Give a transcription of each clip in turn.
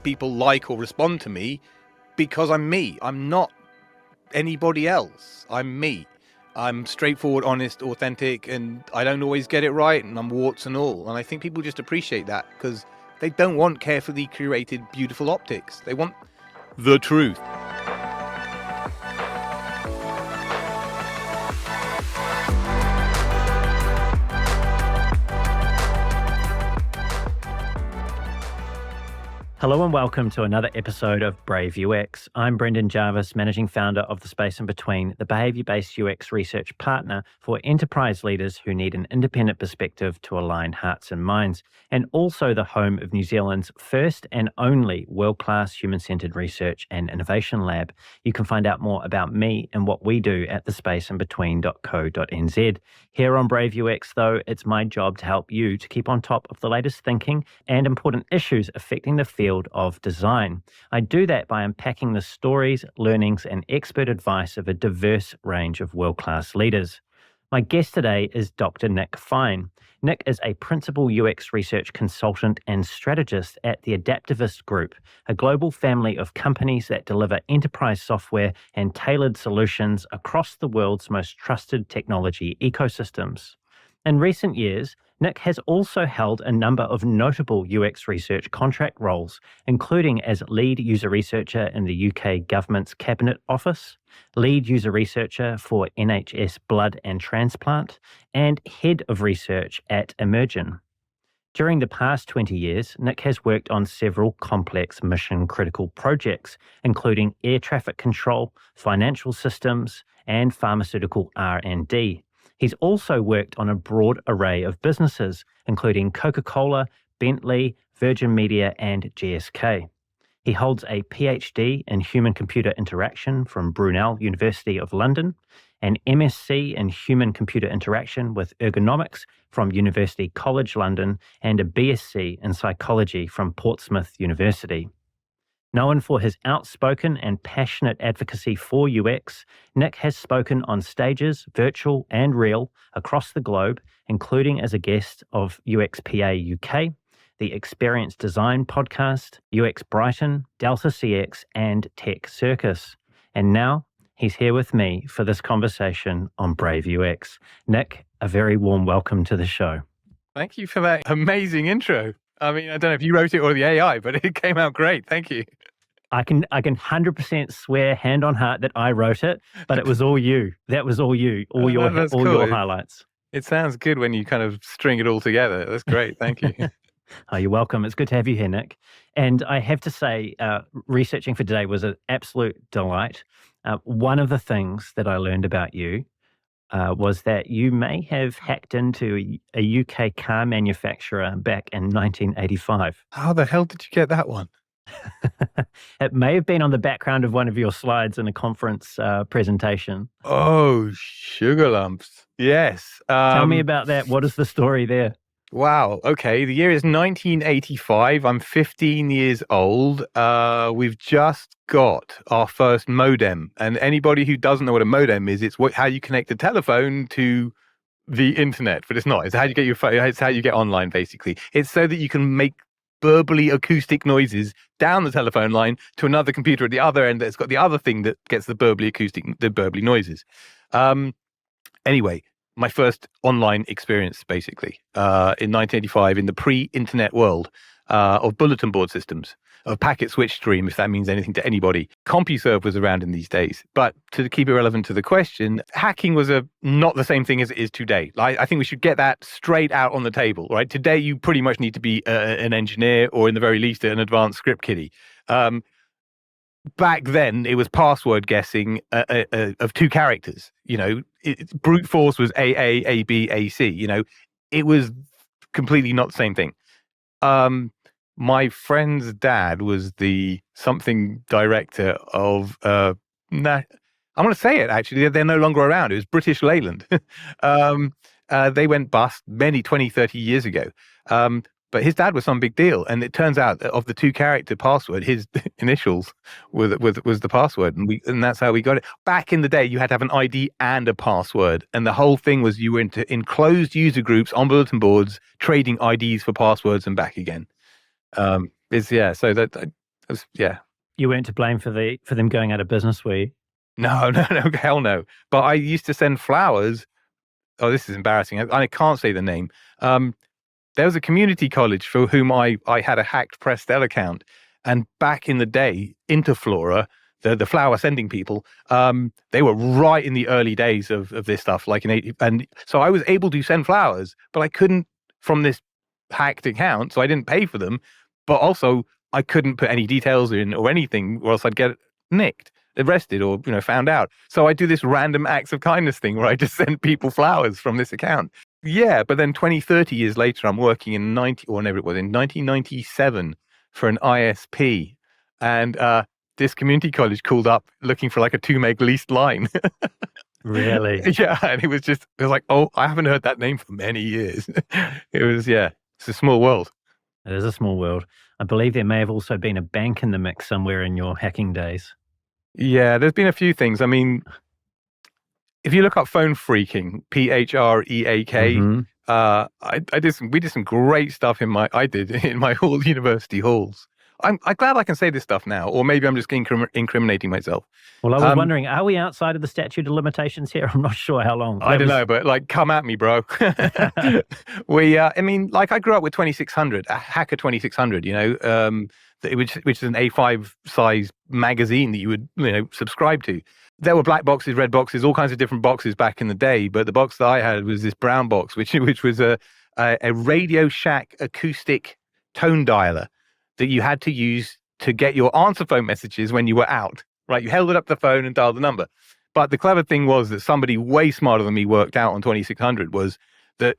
people like or respond to me because I'm me. I'm not anybody else. I'm me. I'm straightforward, honest, authentic, and I don't always get it right, and I'm warts and all. And I think people just appreciate that because they don't want carefully curated, beautiful optics. They want the truth. Hello and welcome to another episode of Brave UX. I'm Brendan Jarvis, Managing Founder of The Space in Between, the behaviour-based UX research partner for enterprise leaders who need an independent perspective to align hearts and minds, and also the home of New Zealand's first and only world-class human-centred research and innovation lab. You can find out more about me and what we do at thespaceinbetween.co.nz. Here on Brave UX, though, it's my job to help you to keep on top of the latest thinking and important issues affecting the field of design. I do that by unpacking the stories, learnings, and expert advice of a diverse range of world-class leaders. My guest today is Dr. Nick Fine. Nick is a principal UX research consultant and strategist at the Adaptavist Group, a global family of companies that deliver enterprise software and tailored solutions across the world's most trusted technology ecosystems. In recent years, Nick has also held a number of notable UX research contract roles, including as lead user researcher in the UK Government's Cabinet Office, lead user researcher for NHS Blood and Transplant, and head of research at Emergn. During the past 20 years, Nick has worked on several complex mission-critical projects, including air traffic control, financial systems, and pharmaceutical R&D. He's also worked on a broad array of businesses, including Coca-Cola, Bentley, Virgin Media, and GSK. He holds a PhD in Human-Computer Interaction from Brunel University of London, an MSc in Human-Computer Interaction with Ergonomics from University College London, and a BSc in Psychology from Portsmouth University. Known for his outspoken and passionate advocacy for UX, Nick has spoken on stages, virtual and real, across the globe, including as a guest of UXPA UK, the Experience Design podcast, UX Brighton, Delta CX, and Tech Circus. And now he's here with me for this conversation on Brave UX. Nick, a very warm welcome to the show. Thank you for that amazing intro. I mean, I don't know if you wrote it or the AI, but it came out great. Thank you. I can 100% swear hand on heart that I wrote it, but it was all you. That was all you, all your highlights. It sounds good when you kind of string it all together. That's great. Thank you. Oh, you're welcome. It's good to have you here, Nick. And I have to say, researching for today was an absolute delight. One of the things that I learned about you was that you may have hacked into a UK car manufacturer back in 1985. How the hell did you get that one? It may have been on the background of one of your slides in a conference presentation. Oh, sugar lumps. Yes. Tell me about that. What is the story there? Wow. Okay. The year is 1985. I'm 15 years old. We've just got our first modem. And anybody who doesn't know what a modem is, it's how you connect a telephone to the internet. But it's not. It's how you get your phone. It's how you get online, basically. It's so that you can make verbally acoustic noises down the telephone line to another computer at the other end that's got the other thing that gets the verbally noises. Anyway, my first online experience, basically, in 1985 in the pre-internet world of bulletin board systems, of packet switch stream, if that means anything to anybody. CompuServe was around in these days. But to keep it relevant to the question, hacking was not the same thing as it is today. I think we should get that straight out on the table, right? Today, you pretty much need to be an engineer or, in the very least, an advanced script kiddie. Back then, it was password guessing of two characters. You know, brute force was AA, AB, AC. You know, it was completely not the same thing. My friend's dad was the something director of, I'm going to say it actually, they're no longer around. It was British Leyland. They went bust 20, 30 years ago. But his dad was some big deal. And it turns out that of the two character password, his initials was the password. And that's how we got it. Back in the day, you had to have an ID and a password. And the whole thing was you were in closed user groups on bulletin boards, trading IDs for passwords and back again. So that Yeah. You weren't to blame for them going out of business, were you? No, no, no, hell no. But I used to send flowers. Oh, this is embarrassing. I can't say the name. There was a community college for whom I had a hacked Prestel account. And back in the day, Interflora, the flower sending people, they were right in the early days of this stuff, like in 80. And so I was able to send flowers, but I couldn't from this hacked account. So I didn't pay for them. But also, I couldn't put any details in or anything, or else I'd get nicked, arrested, or found out. So I do this random acts of kindness thing where I just send people flowers from this account. Yeah, but then 20, 30 years later, I'm working in 1997 for an ISP. And this community college called up looking for like a 2 meg leased line. Really? Yeah, and it was like, oh, I haven't heard that name for many years. It's a small world. It is a small world. I believe there may have also been a bank in the mix somewhere in your hacking days. Yeah, there's been a few things. I mean, if you look up phone phreaking, PHREAK, we did some great stuff in my university halls. I'm glad I can say this stuff now, or maybe I'm just incriminating myself. Well, I was wondering, are we outside of the statute of limitations here? I'm not sure how long. I don't know, but like, come at me, bro. I mean, like, I grew up with 2600, a Hacker 2600, which is an A5 size magazine that you would, subscribe to. There were black boxes, red boxes, all kinds of different boxes back in the day. But the box that I had was this brown box, which was a Radio Shack acoustic tone dialer that you had to use to get your answer phone messages when you were out. Right, you held it up the phone and dialed the number. But the clever thing was that somebody way smarter than me worked out on 2600 was that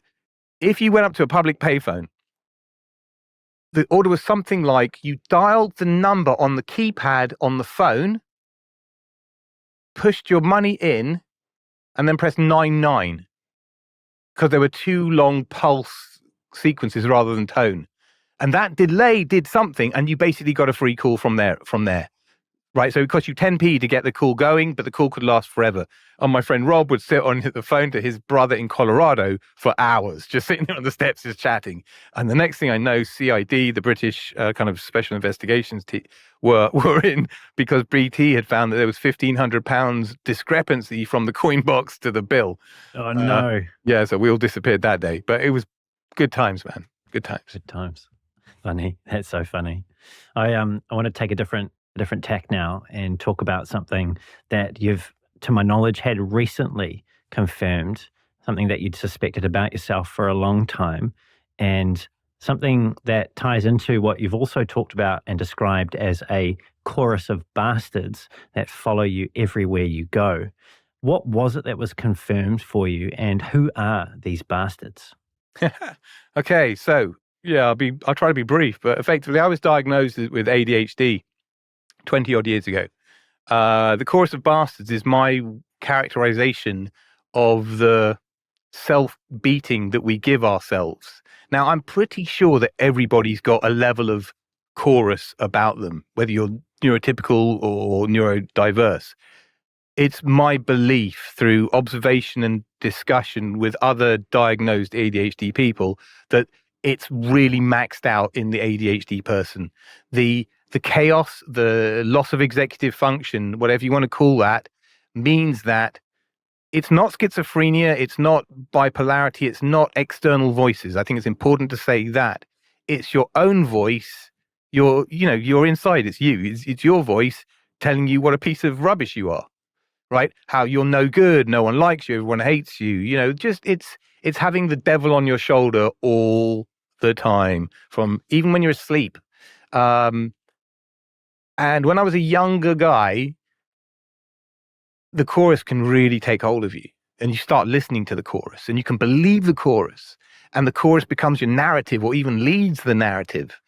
if you went up to a public payphone, the order was something like you dialed the number on the keypad on the phone, pushed your money in, and then pressed 99 because there were 2 long pulse sequences rather than tone. And that delay did something, and you basically got a free call from there. Right, so it cost you 10p to get the call going, but the call could last forever. And my friend Rob would sit on the phone to his brother in Colorado for hours, just sitting there on the steps, just chatting. And the next thing I know, CID, the British kind of special investigations were in, because BT had found that there was £1,500 discrepancy from the coin box to the bill. Oh no! Yeah, so we all disappeared that day, but it was good times, man. Good times. Good times. Funny. That's so funny. I want to take a different tack now and talk about something that you've, to my knowledge, had recently confirmed, something that you'd suspected about yourself for a long time, and something that ties into what you've also talked about and described as a chorus of bastards that follow you everywhere you go. What was it that was confirmed for you, and who are these bastards? Okay, so yeah, I'll try to be brief, but effectively I was diagnosed with ADHD 20 odd years ago. The chorus of bastards is my characterization of the self-beating that we give ourselves. Now, I'm pretty sure that everybody's got a level of chorus about them, whether you're neurotypical or neurodiverse. It's my belief through observation and discussion with other diagnosed ADHD people that it's really maxed out in the ADHD person. The chaos, the loss of executive function, whatever you want to call that, means that it's not schizophrenia, it's not bipolarity, it's not external voices. I think it's important to say that. It's your own voice, you're inside, it's you. It's your voice telling you what a piece of rubbish you are, right? How you're no good, no one likes you, everyone hates you. Just it's having the devil on your shoulder all the time, from even when you're asleep. And when I was a younger guy, the chorus can really take hold of you, and you start listening to the chorus, and you can believe the chorus, and the chorus becomes your narrative or even leads the narrative.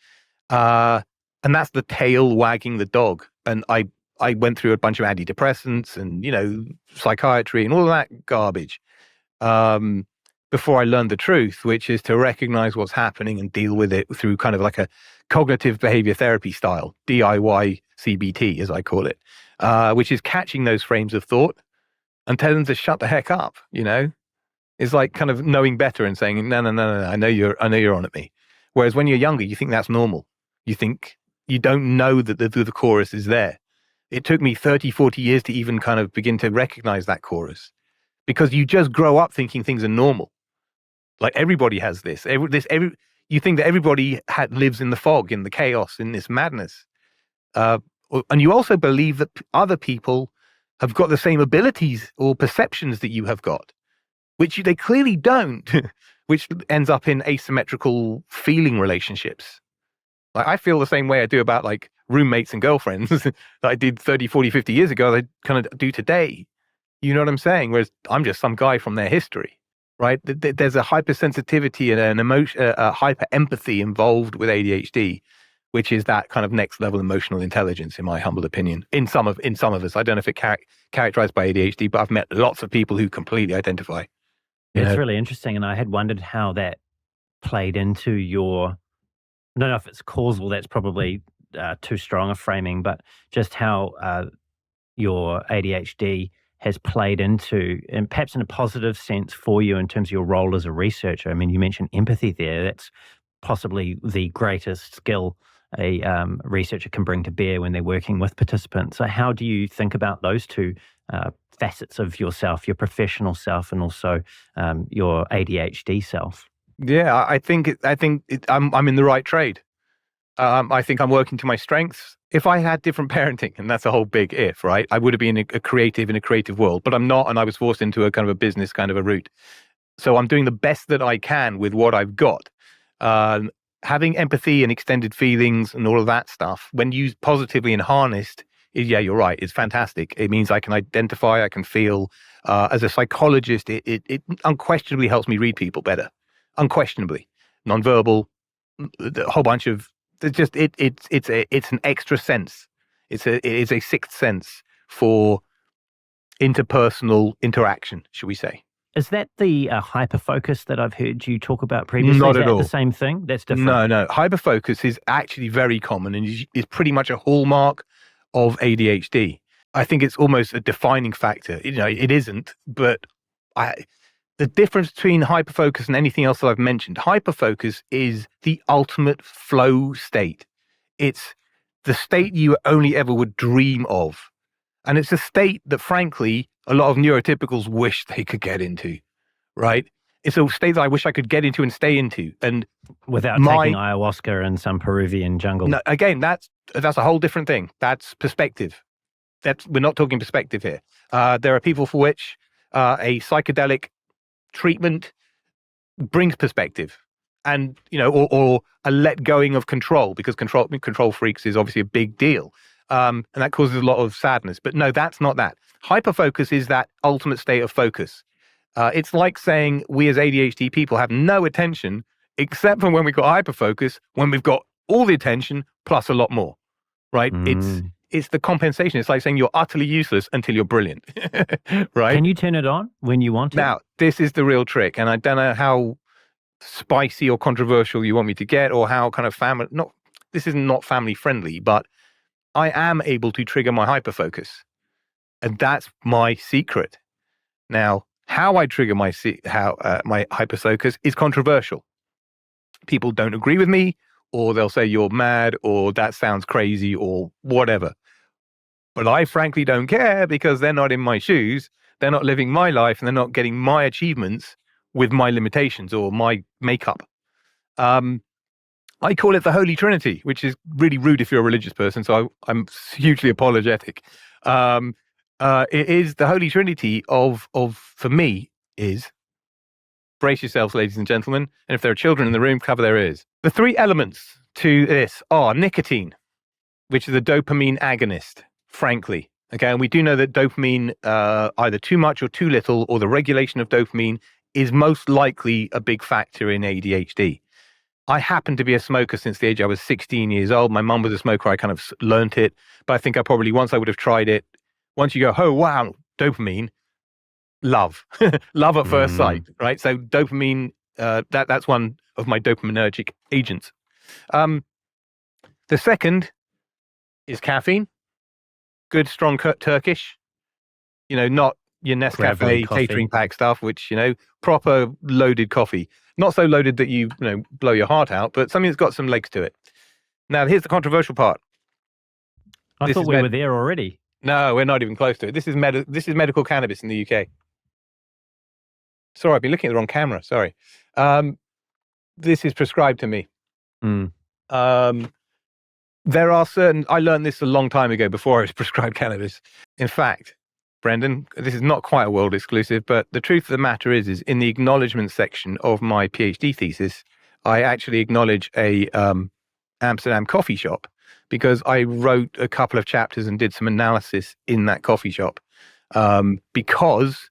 And that's the tail wagging the dog. And I went through a bunch of antidepressants and, psychiatry and all of that garbage before I learned the truth, which is to recognize what's happening and deal with it through kind of like a cognitive behavior therapy style, DIY CBT, as I call it, which is catching those frames of thought and telling them to shut the heck up. It's like kind of knowing better and saying, no, I know you're on at me. Whereas when you're younger, you think that's normal. You think You don't know that the chorus is there. It took me 30, 40 years to even kind of begin to recognize that chorus, because you just grow up thinking things are normal. Like everybody has this. You think that everybody lives in the fog, in the chaos, in this madness. And you also believe that other people have got the same abilities or perceptions that you have got, which they clearly don't, which ends up in asymmetrical feeling relationships. Like I feel the same way I do about like roommates and girlfriends that I did 30, 40, 50 years ago, I kind of do today. You know what I'm saying? Whereas I'm just some guy from their history, right? There's a hypersensitivity and an emotion, a hyper empathy involved with ADHD, which is that kind of next level emotional intelligence, in my humble opinion. In some of us, I don't know if it characterized by ADHD, but I've met lots of people who completely identify. It's really interesting, and I had wondered how that played into your. I don't know if it's causal. That's probably too strong a framing, but just how your ADHD has played into, and perhaps in a positive sense for you in terms of your role as a researcher. I mean, you mentioned empathy there. That's possibly the greatest skill a researcher can bring to bear when they're working with participants. So how do you think about those two facets of yourself, your professional self and also your ADHD self? Yeah, I think I'm in the right trade. I think I'm working to my strengths. If I had different parenting, and that's a whole big if, right? I would have been a creative in a creative world, but I'm not, and I was forced into a kind of a business kind of a route. So I'm doing the best that I can with what I've got. Having empathy and extended feelings and all of that stuff, when used positively and harnessed, yeah, you're right. It's fantastic. It means I can identify, I can feel. As a psychologist, it unquestionably helps me read people better. Unquestionably, nonverbal, a whole bunch of. It's an extra sense. It is a sixth sense for interpersonal interaction, should we say? Is that the hyperfocus that I've heard you talk about previously? Not Is at that all. the same thing? That's different. No. Hyperfocus is actually very common and is pretty much a hallmark of ADHD. I think it's almost a defining factor. You know, it isn't, but the difference between hyperfocus and anything else that I've mentioned, hyperfocus is the ultimate flow state. It's the state you only ever would dream of. And it's a state that, frankly, a lot of neurotypicals wish they could get into, right? It's a state that I wish I could get into and stay into. And without taking ayahuasca in some Peruvian jungle. No, again, that's a whole different thing. That's perspective. We're not talking perspective here. There are people for which a psychedelic treatment brings perspective, and or a let going of control, because control freaks is obviously a big deal, and that causes a lot of sadness. But no, that's not that. Hyperfocus is that ultimate state of focus. It's like saying we as ADHD people have no attention except for when we've got hyperfocus, when we've got all the attention plus a lot more, right? It's the compensation. It's like saying you're utterly useless until you're brilliant, right? Can you turn it on when you want to? Now, this is the real trick, and I don't know how spicy or controversial you want me to get, or how kind of this is not family friendly, but I am able to trigger my hyperfocus, and that's my secret. Now, how I trigger my hyperfocus is controversial. People don't agree with me, or they'll say you're mad, or that sounds crazy, or whatever. But I frankly don't care, because they're not in my shoes, they're not living my life, and they're not getting my achievements with my limitations or my makeup. I call it the Holy Trinity, which is really rude if you're a religious person, so I'm hugely apologetic. It is the Holy Trinity of for me is, brace yourselves, ladies and gentlemen, and if there are children in the room, cover their ears. The three elements to this are nicotine, which is a dopamine agonist, frankly. Okay, and we do know that dopamine, either too much or too little, or the regulation of dopamine is most likely a big factor in ADHD. I happen to be a smoker since the age I was 16 years old. My mum was a smoker. I kind of learnt it, but I think I probably, once I would have tried it, once you go, oh, wow, dopamine, love, love at first sight, right? So dopamine, that's one of my dopaminergic agents. The second is caffeine. Good, strong Turkish, not your Nescafe catering pack stuff, which, proper loaded coffee. Not so loaded that you blow your heart out, but something that's got some legs to it. Now, here's the controversial part. I This thought is we were there already. No, we're not even close to it. This is medical cannabis in the UK. Sorry, I've been looking at the wrong camera. Sorry. This is prescribed to me. Mm. There are certain, I learned this a long time ago before I was prescribed cannabis. In fact, Brendan, this is not quite a world exclusive, but the truth of the matter is in the acknowledgement section of my PhD thesis, I actually acknowledge a Amsterdam coffee shop because I wrote a couple of chapters and did some analysis in that coffee shop because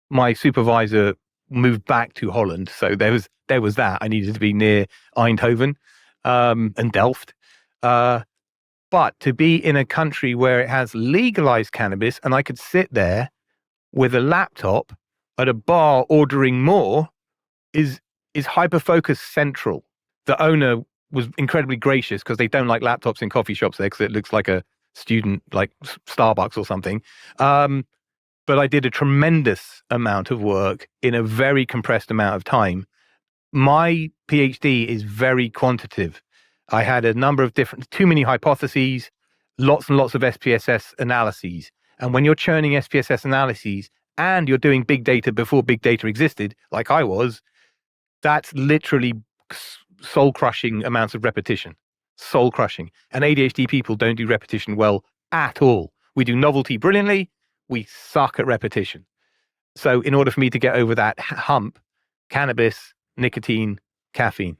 my supervisor moved back to Holland. So there was that. I needed to be near Eindhoven and Delft. But to be in a country where it has legalized cannabis and I could sit there with a laptop at a bar ordering more is hyperfocus central. The owner was incredibly gracious because they don't like laptops in coffee shops there because it looks like a student, like Starbucks or something. But I did a tremendous amount of work in a very compressed amount of time. My PhD is very quantitative. I had a number of too many hypotheses, lots and lots of SPSS analyses. And when you're churning SPSS analyses and you're doing big data before big data existed, like I was, that's literally soul crushing amounts of repetition. Soul crushing. And ADHD people don't do repetition well at all. We do novelty brilliantly. We suck at repetition. So in order for me to get over that hump, cannabis, nicotine, caffeine.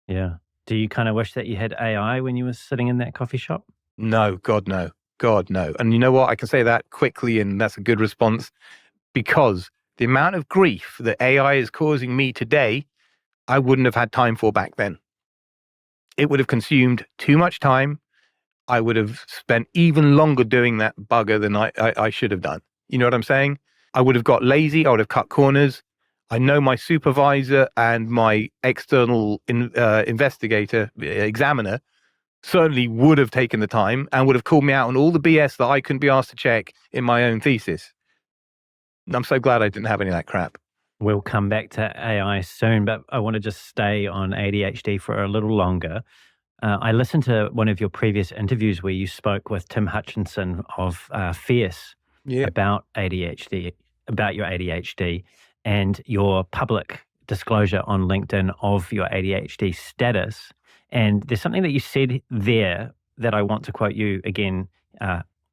Yeah. Do you kind of wish that you had AI when you were sitting in that coffee shop? No, God, no. God, no. And you know what? I can say that quickly, and that's a good response because the amount of grief that AI is causing me today, I wouldn't have had time for back then. It would have consumed too much time. I would have spent even longer doing that bugger than I should have done. You know what I'm saying? I would have got lazy. I would have cut corners. I know my supervisor and my external investigator, examiner, certainly would have taken the time and would have called me out on all the BS that I couldn't be asked to check in my own thesis. I'm so glad I didn't have any of that crap. We'll come back to AI soon, but I want to just stay on ADHD for a little longer. I listened to one of your previous interviews where you spoke with Tim Hutchinson of Fierce about ADHD, about your ADHD and your public disclosure on LinkedIn of your ADHD status. And there's something that you said there that I want to quote you again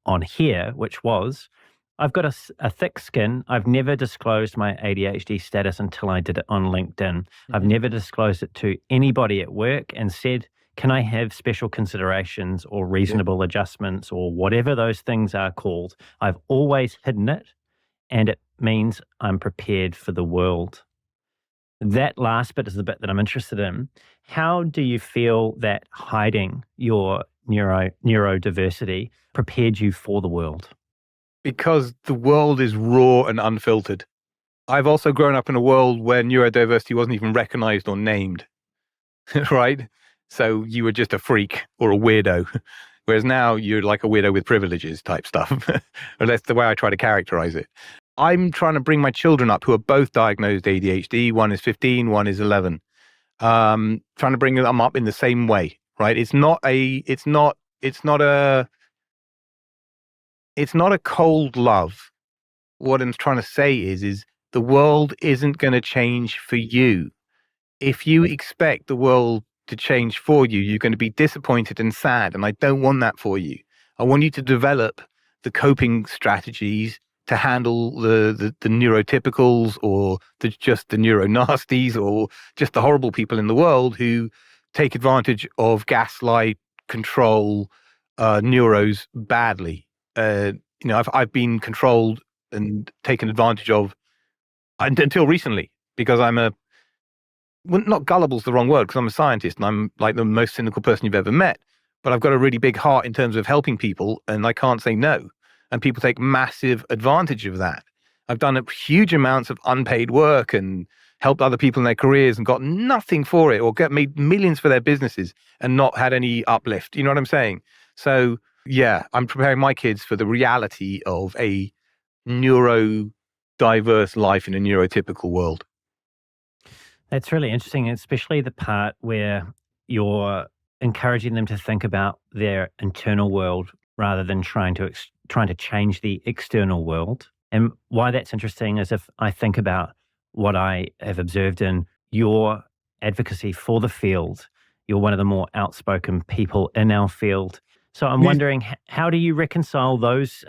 on here, which was, I've got a thick skin. I've never disclosed my ADHD status until I did it on LinkedIn. Mm-hmm. I've never disclosed it to anybody at work and said, can I have special considerations or reasonable adjustments or whatever those things are called? I've always hidden it, and it means I'm prepared for the world. That last bit is the bit that I'm interested in. How do you feel that hiding your neurodiversity prepared you for the world? Because the world is raw and unfiltered. I've also grown up in a world where neurodiversity wasn't even recognized or named, right? So you were just a freak or a weirdo, whereas now you're like a weirdo with privileges type stuff. Or that's the way I try to characterize it. I'm trying to bring my children up who are both diagnosed ADHD. One is 15, one is 11. Trying to bring them up in the same way, right? It's not a cold love. What I'm trying to say is the world isn't going to change for you. If you expect the world to change for you, you're going to be disappointed and sad. And I don't want that for you. I want you to develop the coping strategies to handle the neurotypicals or just the neuronasties or just the horrible people in the world who take advantage of gaslight, control, neuros badly. I've been controlled and taken advantage of until recently because not gullible is the wrong word because I'm a scientist and I'm like the most cynical person you've ever met, but I've got a really big heart in terms of helping people and I can't say no. And people take massive advantage of that. I've done huge amounts of unpaid work and helped other people in their careers and got nothing for it or made millions for their businesses and not had any uplift. You know what I'm saying? So yeah, I'm preparing my kids for the reality of a neurodiverse life in a neurotypical world. That's really interesting, especially the part where your encouraging them to think about their internal world rather than trying to change the external world. And why that's interesting is if I think about what I have observed in your advocacy for the field, you're one of the more outspoken people in our field. So I'm News- wondering, how do you reconcile those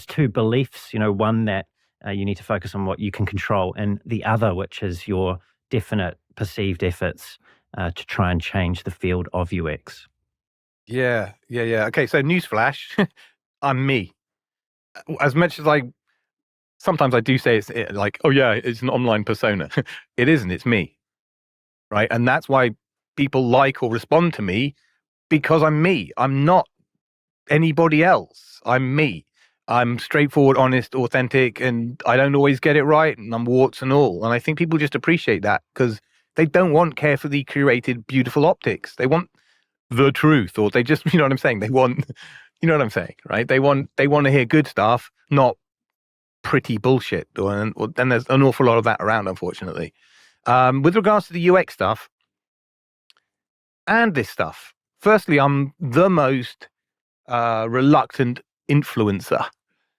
two beliefs? You know, one that you need to focus on what you can control, and the other, which is your definite perceived efforts to try and change the field of UX. Yeah, yeah, yeah. Okay, so newsflash, I'm me. As much as sometimes I do say like, oh yeah, it's an online persona. It isn't. It's me, right? And that's why people like or respond to me because I'm me. I'm not anybody else. I'm me. I'm straightforward, honest, authentic, and I don't always get it right, and I'm warts and all. And I think people just appreciate that because they don't want carefully curated, beautiful optics. They want the truth, or they just, you know what I'm saying? They want, you know what I'm saying, right? They want to hear good stuff, not pretty bullshit. And there's an awful lot of that around, unfortunately. With regards to the UX stuff and this stuff, firstly, I'm the most reluctant influencer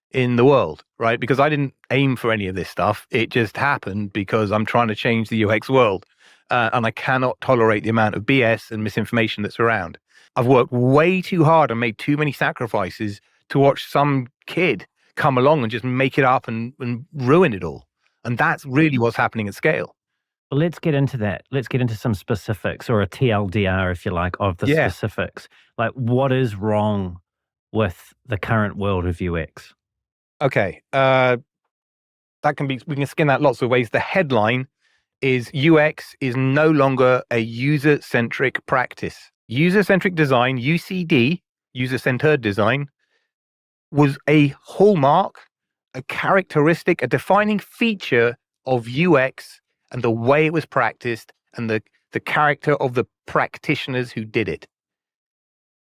in the world, right? Because I didn't aim for any of this stuff. It just happened because I'm trying to change the UX world. And I cannot tolerate the amount of BS and misinformation that's around. I've worked way too hard and made too many sacrifices to watch some kid come along and just make it up and ruin it all. And that's really what's happening at scale. Well, let's get into that. Let's get into some specifics, or a TLDR, if you like, of the Yeah. specifics. Like, what is wrong with the current world of UX? Okay. We can skin that lots of ways. The headline is UX is no longer a user-centric practice. User-centric design, UCD, user-centered design, was a hallmark, a characteristic, a defining feature of UX and the way it was practiced and the character of the practitioners who did it.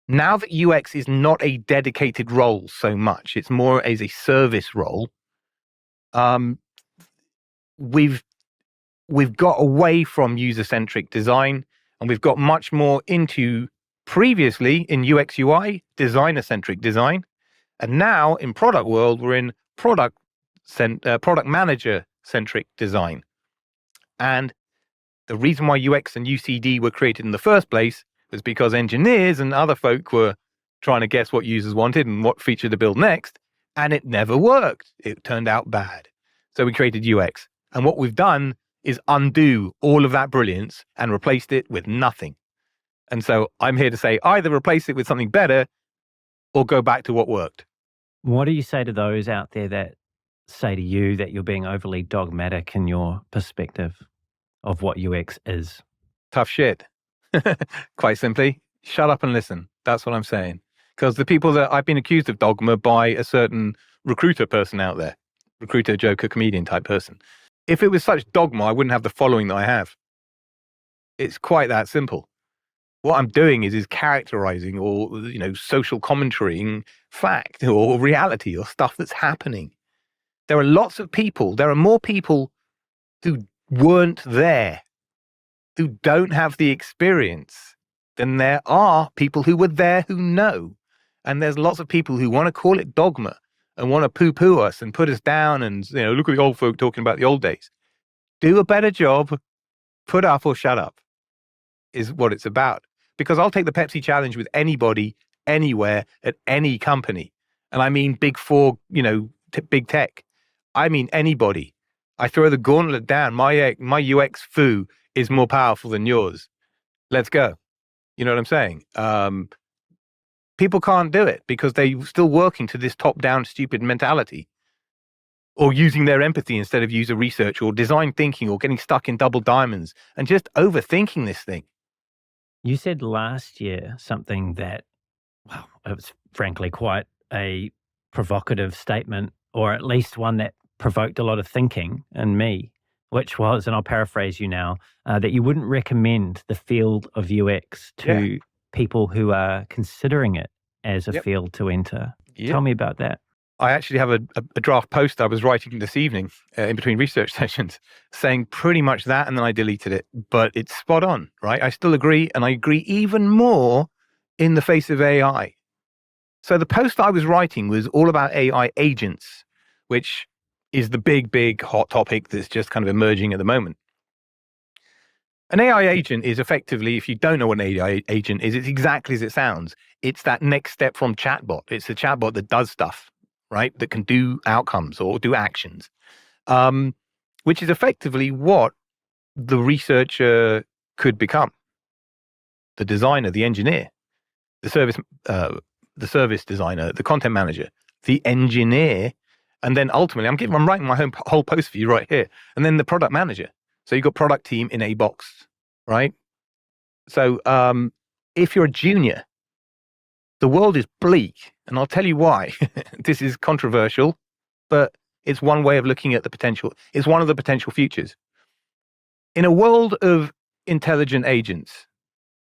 Now that UX is not a dedicated role so much, it's more as a service role, um, we've got away from user-centric design and we've got much more into previously in UX UI designer-centric design, and now in product world we're in product manager-centric design. And the reason why UX and UCD were created in the first place was because engineers and other folk were trying to guess what users wanted and what feature to build next, and it never worked. It turned out bad. So we created UX. And what we've done is undo all of that brilliance and replaced it with nothing. And so I'm here to say either replace it with something better or go back to what worked. What do you say to those out there that say to you that you're being overly dogmatic in your perspective of what UX is? Tough shit. Quite simply, shut up and listen. That's what I'm saying. Because the people that I've been accused of dogma by a certain recruiter person out there, recruiter, joker, comedian type person. If it was such dogma, I wouldn't have the following that I have. It's quite that simple. What I'm doing is characterizing or, social commentarying fact or reality or stuff that's happening. There are lots of people, there are more people who weren't there, who don't have the experience, than there are people who were there who know. And there's lots of people who want to call it dogma and want to poo-poo us and put us down and, look at the old folk talking about the old days. Do a better job, put up or shut up is what it's about. Because I'll take the Pepsi challenge with anybody, anywhere, at any company. And I mean big four, big tech. I mean anybody. I throw the gauntlet down. My UX foo is more powerful than yours. Let's go. You know what I'm saying? People can't do it because they're still working to this top-down stupid mentality, or using their empathy instead of user research, or design thinking, or getting stuck in double diamonds and just overthinking this thing. You said last year something that, well, it was frankly quite a provocative statement, or at least one that provoked a lot of thinking in me, which was, and I'll paraphrase you now, that you wouldn't recommend the field of UX Yeah. to people who are considering it as a Yep. field to enter. Yep. Tell me about that. I actually have a draft post I was writing this evening in between research sessions saying pretty much that, and then I deleted it. But it's spot on, right? I still agree, and I agree even more in the face of AI. So the post I was writing was all about AI agents, which is the big hot topic that's just kind of emerging at the moment. An AI agent is effectively, if you don't know what an AI agent is, it's exactly as it sounds. It's that next step from chatbot. It's a chatbot that does stuff, right? That can do outcomes or do actions, which is effectively what the researcher could become: the designer, the engineer, the service designer, the content manager, the engineer, and then ultimately, I'm writing my whole post for you right here, and then the product manager. So you've got product team in a box, right? So if you're a junior, the world is bleak, and I'll tell you why. This is controversial, but it's one way of looking at the potential. It's one of the potential futures. In a world of intelligent agents,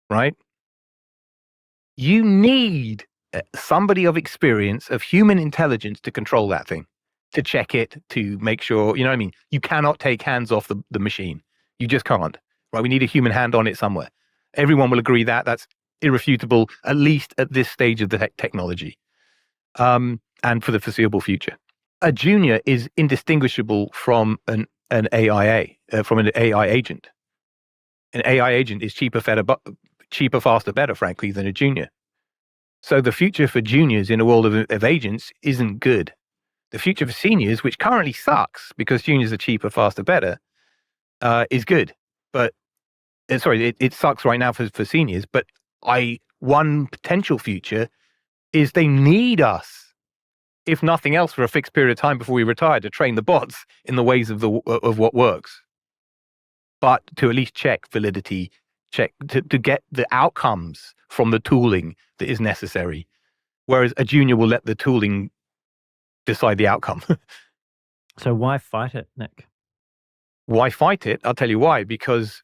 right? You need somebody of experience, of human intelligence to control that thing, to check it, to make sure, you know what I mean? You cannot take hands off the machine. You just can't, right? We need a human hand on it somewhere. Everyone will agree that that's irrefutable, at least at this stage of the technology, and for the foreseeable future. A junior is indistinguishable from an AIA, from an AI agent. An AI agent is cheaper, faster, better, frankly, than a junior. So the future for juniors in a world of agents isn't good. The future for seniors, which currently sucks because juniors are cheaper, faster, better, is good. But it sucks right now for seniors. But one potential future is they need us, if nothing else, for a fixed period of time before we retire, to train the bots in the ways of what works. But to at least check validity, to get the outcomes from the tooling that is necessary. Whereas a junior will let the tooling decide the outcome. So why fight it, Nick? Why fight it? I'll tell you why. Because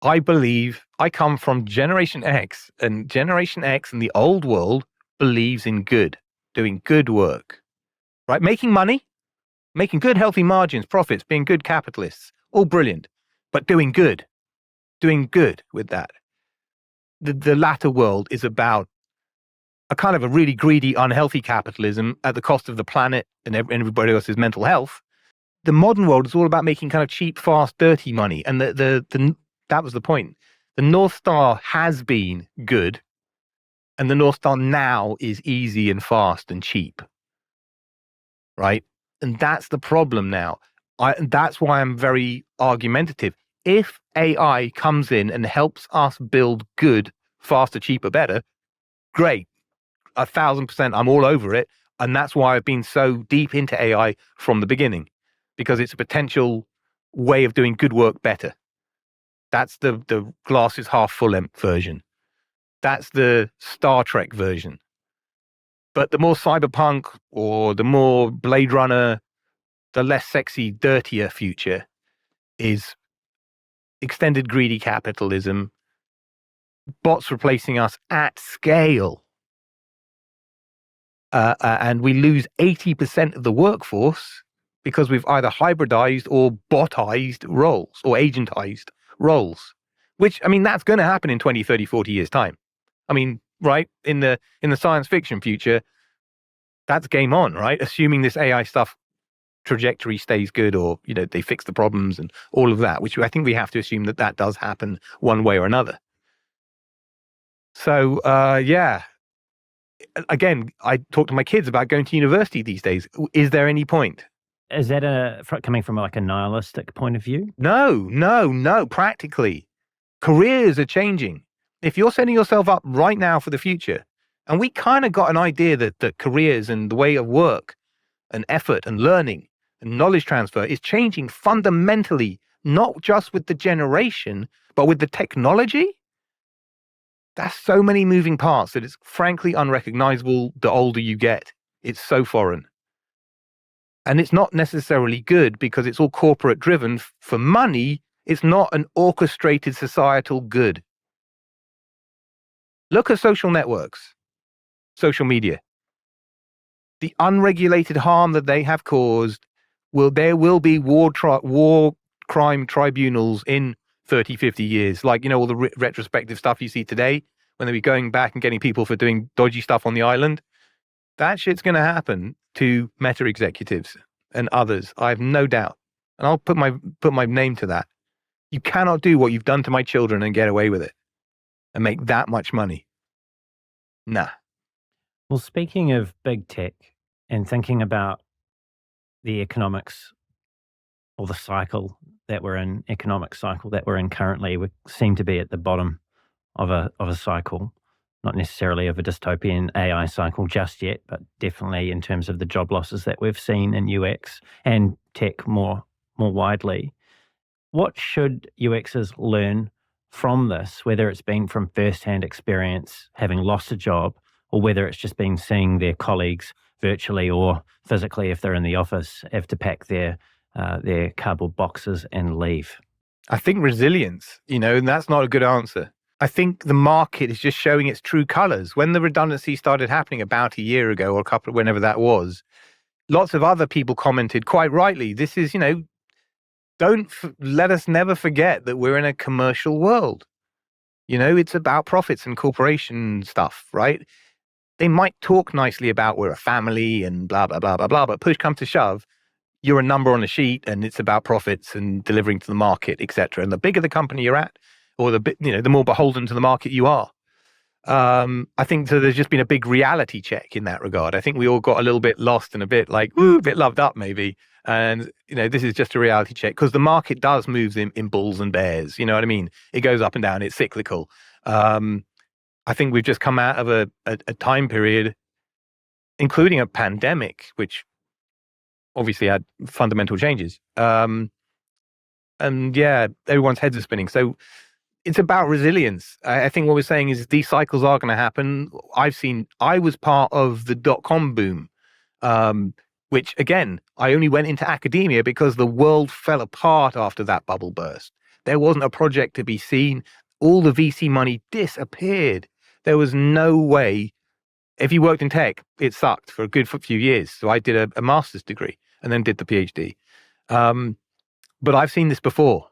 I believe I come from Generation X, and Generation X in the old world believes in good, doing good work, right? Making money, making good, healthy margins, profits, being good capitalists, all brilliant, but doing good with that. The latter world is about a kind of a really greedy, unhealthy capitalism at the cost of the planet and everybody else's mental health. The modern world is all about making kind of cheap, fast, dirty money. And that was the point. The North Star has been good, and the North Star now is easy and fast and cheap. Right? And that's the problem now. That's why I'm very argumentative. If AI comes in and helps us build good, faster, cheaper, better, great. 1,000%, I'm all over it. And that's why I've been so deep into AI from the beginning, because it's a potential way of doing good work better. That's the glass is half full version. That's the Star Trek version. But the more cyberpunk or the more Blade Runner, the less sexy, dirtier future is extended greedy capitalism, bots replacing us at scale. And we lose 80% of the workforce because we've either hybridized or botized roles or agentized roles, which, I mean, that's going to happen in 20, 30, 40 years' time. I mean, right? In the science fiction future, that's game on, right? Assuming this AI stuff trajectory stays good, or, you know, they fix the problems and all of that, which I think we have to assume that does happen one way or another. So, yeah. Again, I talk to my kids about going to university these days. Is there any point? Is that coming from like a nihilistic point of view? No. Practically, careers are changing. If you're setting yourself up right now for the future, and we kind of got an idea that careers and the way of work and effort and learning and knowledge transfer is changing fundamentally, not just with the generation, but with the technology. That's so many moving parts that it's frankly unrecognizable the older you get. It's so foreign. And it's not necessarily good because it's all corporate driven for money. It's not an orchestrated societal good. Look at social networks, social media. the unregulated harm that they have caused, there will be war crime tribunals in 30, 50 years. Like, all the retrospective stuff you see today, when they'll be going back and getting people for doing dodgy stuff on the island. That shit's going to happen to Meta executives and others. I have no doubt. And I'll put my name to that. You cannot do what you've done to my children and get away with it and make that much money. Nah. Well, speaking of big tech and thinking about the economics or the cycle that we're in, economic cycle that we're in currently, we seem to be at the bottom of a cycle, not necessarily of a dystopian AI cycle just yet, but definitely in terms of the job losses that we've seen in UX and tech more widely. What should UXers learn from this, whether it's been from first-hand experience, having lost a job, or whether it's just been seeing their colleagues virtually or physically, if they're in the office, have to pack their cardboard boxes and leave? I think resilience, and that's not a good answer. I think the market is just showing its true colors. When the redundancy started happening about a year ago or whenever that was, lots of other people commented quite rightly, this is, let us never forget that we're in a commercial world. It's about profits and corporation stuff, right? They might talk nicely about we're a family and blah, blah, blah, blah, blah, but push comes to shove, you're a number on a sheet and it's about profits and delivering to the market, etc. And the bigger the company you're at, or the more beholden to the market you are. I think so there's just been a big reality check in that regard. I think we all got a little bit lost and a bit like, a bit loved up maybe. And, this is just a reality check because the market does move in bulls and bears. You know what I mean? It goes up and down. It's cyclical. I think we've just come out of a time period, including a pandemic, which obviously had fundamental changes. And yeah, everyone's heads are spinning. So it's about resilience. I think what we're saying is these cycles are going to happen. I was part of the dot-com boom, which again, I only went into academia because the world fell apart after that bubble burst. There wasn't a project to be seen. All the VC money disappeared. There was no way. If you worked in tech, it sucked for a good few years. So I did a master's degree and then did the PhD. But I've seen this before,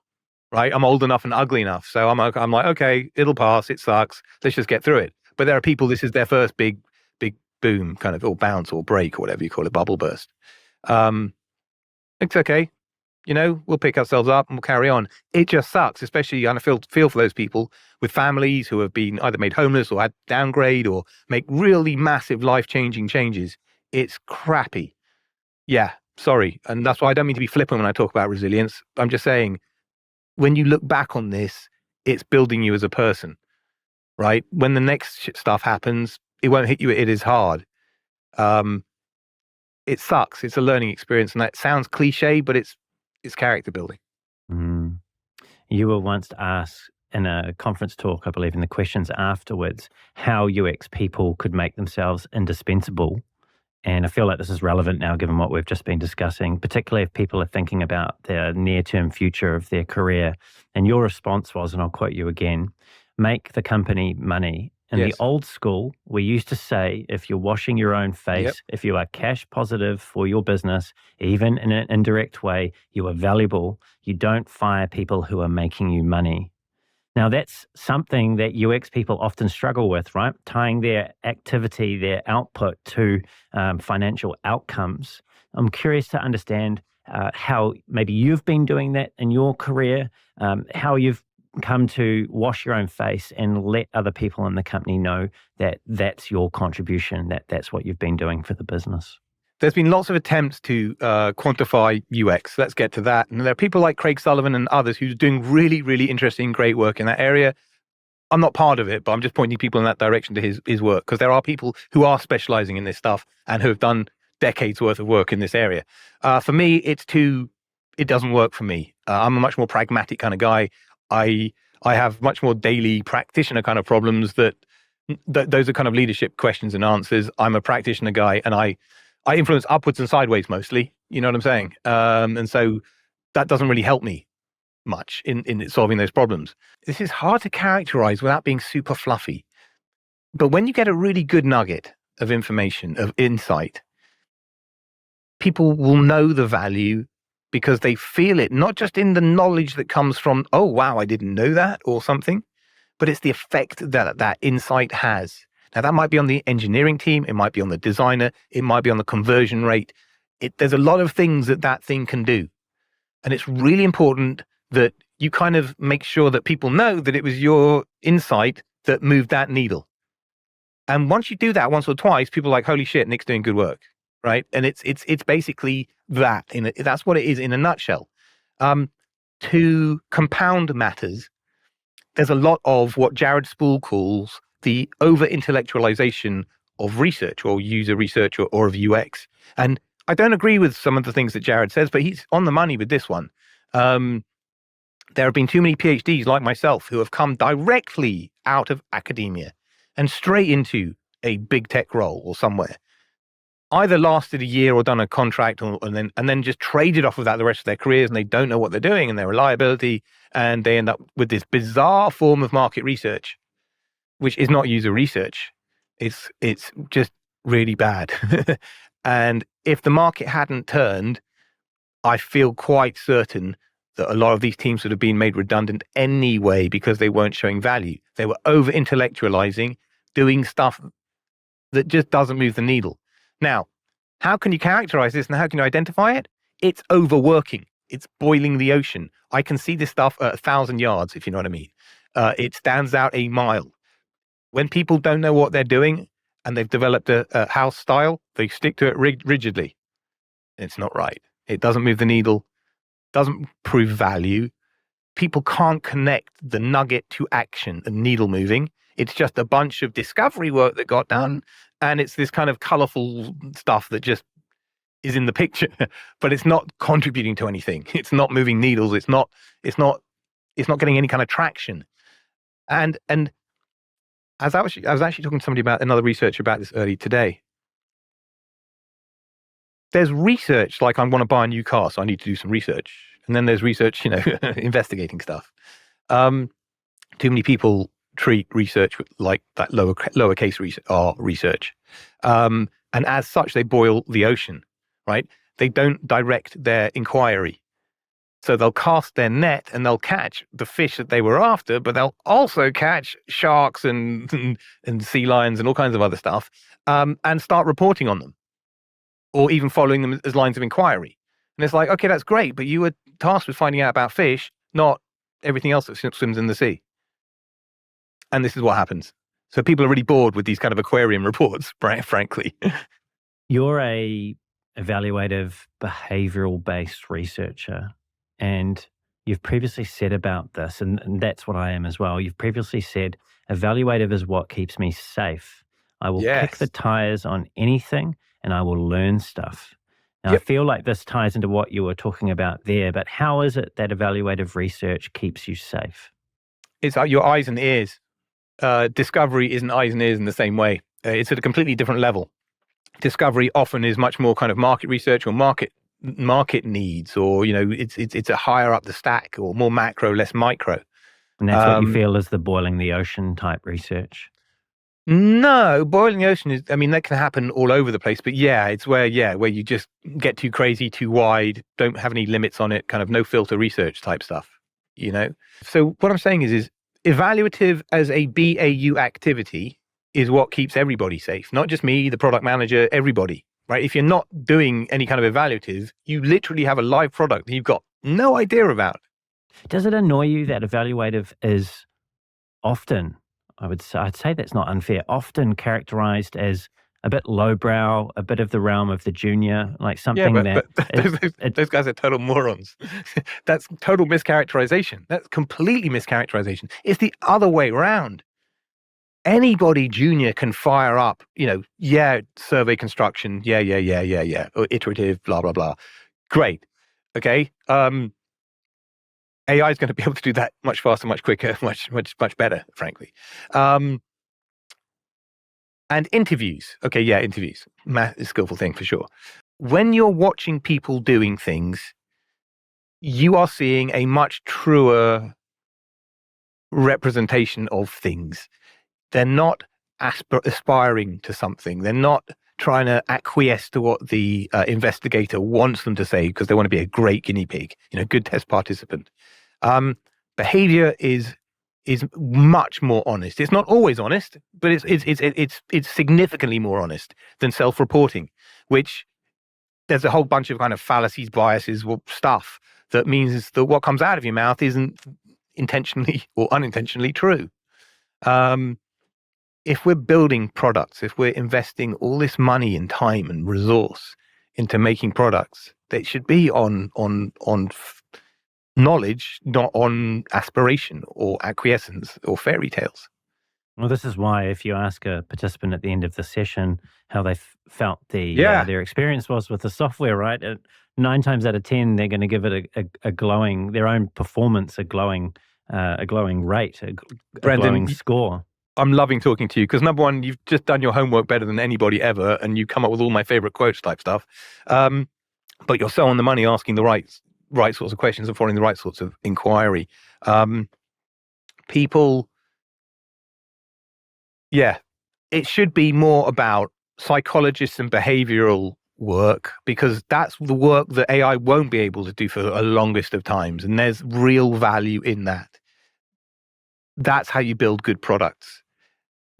right? I'm old enough and ugly enough. So I'm like, okay, it'll pass. It sucks. Let's just get through it. But there are people, this is their first big boom, kind of, or bounce or break or whatever you call it, bubble burst. It's okay. We'll pick ourselves up and we'll carry on. It just sucks, especially I feel for those people with families who have been either made homeless or had downgrade or make really massive life-changing changes. It's crappy. Yeah, sorry. And that's why I don't mean to be flippant when I talk about resilience. I'm just saying, when you look back on this, it's building you as a person, right? When the next stuff happens, it won't hit you. It is hard. It sucks. It's a learning experience. And that sounds cliche, but it's character building. You were once asked in a conference talk, I believe, in the questions afterwards, how UX people could make themselves indispensable. And I feel like this is relevant now, given what we've just been discussing, particularly if people are thinking about the near-term future of their career. And your response was, and I'll quote you again, make the company money. In Yes. the old school, we used to say, if you're washing your own face, Yep. if you are cash positive for your business, even in an indirect way, you are valuable. You don't fire people who are making you money. Now, that's something that UX people often struggle with, right? Tying their activity, their output to financial outcomes. I'm curious to understand how maybe you've been doing that in your career, how you've come to wash your own face and let other people in the company know that that's your contribution, that's what you've been doing for the business. There's been lots of attempts to quantify UX. Let's get to that. And there are people like Craig Sullivan and others who are doing really, really interesting, great work in that area. I'm not part of it, but I'm just pointing people in that direction to his work, because there are people who are specializing in this stuff and who have done decades worth of work in this area. For me, it doesn't work for me. I'm a much more pragmatic kind of guy. I have much more daily practitioner kind of problems that those are kind of leadership questions and answers. I'm a practitioner guy, and I influence upwards and sideways mostly. You know what I'm saying? And so that doesn't really help me much in solving those problems. This is hard to characterize without being super fluffy. But when you get a really good nugget of information, of insight, people will know the value because they feel it, not just in the knowledge that comes from, oh, wow, I didn't know that or something, but it's the effect that that insight has. Now, that might be on the engineering team. It might be on the designer. It might be on the conversion rate. There's a lot of things that that thing can do. And it's really important that you kind of make sure that people know that it was your insight that moved that needle. And once you do that once or twice, people are like, holy shit, Nick's doing good work, right? And it's basically that. That's what it is in a nutshell. To compound matters, there's a lot of what Jared Spool calls the over-intellectualization of research or user research or of UX. And I don't agree with some of the things that Jared says, but he's on the money with this one. There have been too many PhDs like myself who have come directly out of academia and straight into a big tech role or somewhere. Either lasted a year or done a contract and then just traded off of that the rest of their careers, and they don't know what they're doing and their reliability, and they end up with this bizarre form of market research, which is not user research. It's just really bad. And if the market hadn't turned, I feel quite certain that a lot of these teams would have been made redundant anyway because they weren't showing value. They were over-intellectualizing, doing stuff that just doesn't move the needle. Now, how can you characterize this and how can you identify it? It's overworking. It's boiling the ocean. I can see this stuff at 1,000 yards, if you know what I mean. It stands out a mile. When people don't know what they're doing and they've developed a house style, they stick to it rigidly. It's not right. It doesn't move the needle, doesn't prove value. People can't connect the nugget to action and needle moving. It's just a bunch of discovery work that got done. And it's this kind of colorful stuff that just is in the picture, but it's not contributing to anything. It's not moving needles. It's not getting any kind of traction. And as I was actually talking to somebody about another researcher about this early today. There's research, like I want to buy a new car, so I need to do some research. And then there's research, investigating stuff. Too many people treat research like that lowercase research. And as such, they boil the ocean, right? They don't direct their inquiry. So they'll cast their net and they'll catch the fish that they were after, but they'll also catch sharks and sea lions and all kinds of other stuff, and start reporting on them, or even following them as lines of inquiry. And it's like, okay, that's great, but you were tasked with finding out about fish, not everything else that swims in the sea. And this is what happens. So people are really bored with these kind of aquarium reports, frankly. You're a evaluative behavioral-based researcher, and you've previously said about this, and that's what I am as well. You've previously said, evaluative is what keeps me safe. I will kick the tires on anything and I will learn stuff. Now, Yep. I feel like this ties into what you were talking about there, but how is it that evaluative research keeps you safe? It's your eyes and ears. Discovery isn't eyes and ears in the same way. It's at a completely different level. Discovery often is much more kind of market research or market needs, or it's a higher up the stack, or more macro, less micro. And that's what you feel is the boiling the ocean type research. No, boiling the ocean is, that can happen all over the place, but it's where you just get too crazy, too wide, don't have any limits on it, kind of no filter research type stuff, So what I'm saying is evaluative as a BAU activity is what keeps everybody safe, not just me, the product manager, everybody, right? If you're not doing any kind of evaluative, you literally have a live product that you've got no idea about. Does it annoy you that evaluative is often, I'd say that's not unfair, often characterized as a bit lowbrow, a bit of the realm of the junior, like something those guys are total morons. That's total mischaracterization. That's completely mischaracterization. It's the other way around. Anybody junior can fire up, survey construction, or iterative, blah, blah, blah. Great. Okay. AI is going to be able to do that much faster, much quicker, much better, frankly. And interviews. Okay, interviews. Math is a skillful thing for sure. When you're watching people doing things, you are seeing a much truer representation of things. They're not aspiring to something. They're not trying to acquiesce to what the investigator wants them to say because they want to be a great guinea pig, good test participant. Behavior is much more honest. It's not always honest, but it's significantly more honest than self-reporting, which there's a whole bunch of kind of fallacies, biases, stuff that means that what comes out of your mouth isn't intentionally or unintentionally true. If we're building products, if we're investing all this money and time and resource into making products, they should be on knowledge, not on aspiration or acquiescence or fairy tales. Well, this is why if you ask a participant at the end of the session how they felt their experience was with the software, right? 9 times out of 10, they're going to give it a glowing, their own performance, a glowing rate, a glowing score. I'm loving talking to you because number one, you've just done your homework better than anybody ever, and you come up with all my favorite quotes type stuff. But you're so on the money asking the right sorts of questions and following the right sorts of inquiry. It should be more about psychologists and behavioral work because that's the work that AI won't be able to do for the longest of times, and there's real value in that. That's how you build good products.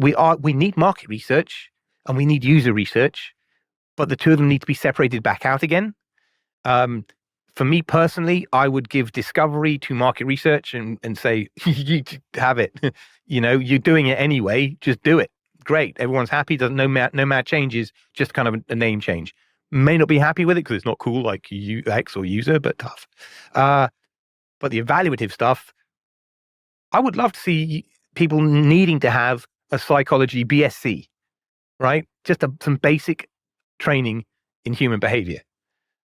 We need market research and we need user research, but the two of them need to be separated back out again. For me personally, I would give discovery to market research and say, you have it. You're doing it anyway, just do it. Great. Everyone's happy. No mad changes, just kind of a name change. May not be happy with it because it's not cool like UX or user, but tough. But the evaluative stuff, I would love to see people needing to have a psychology BSc, right? Just some basic training in human behavior.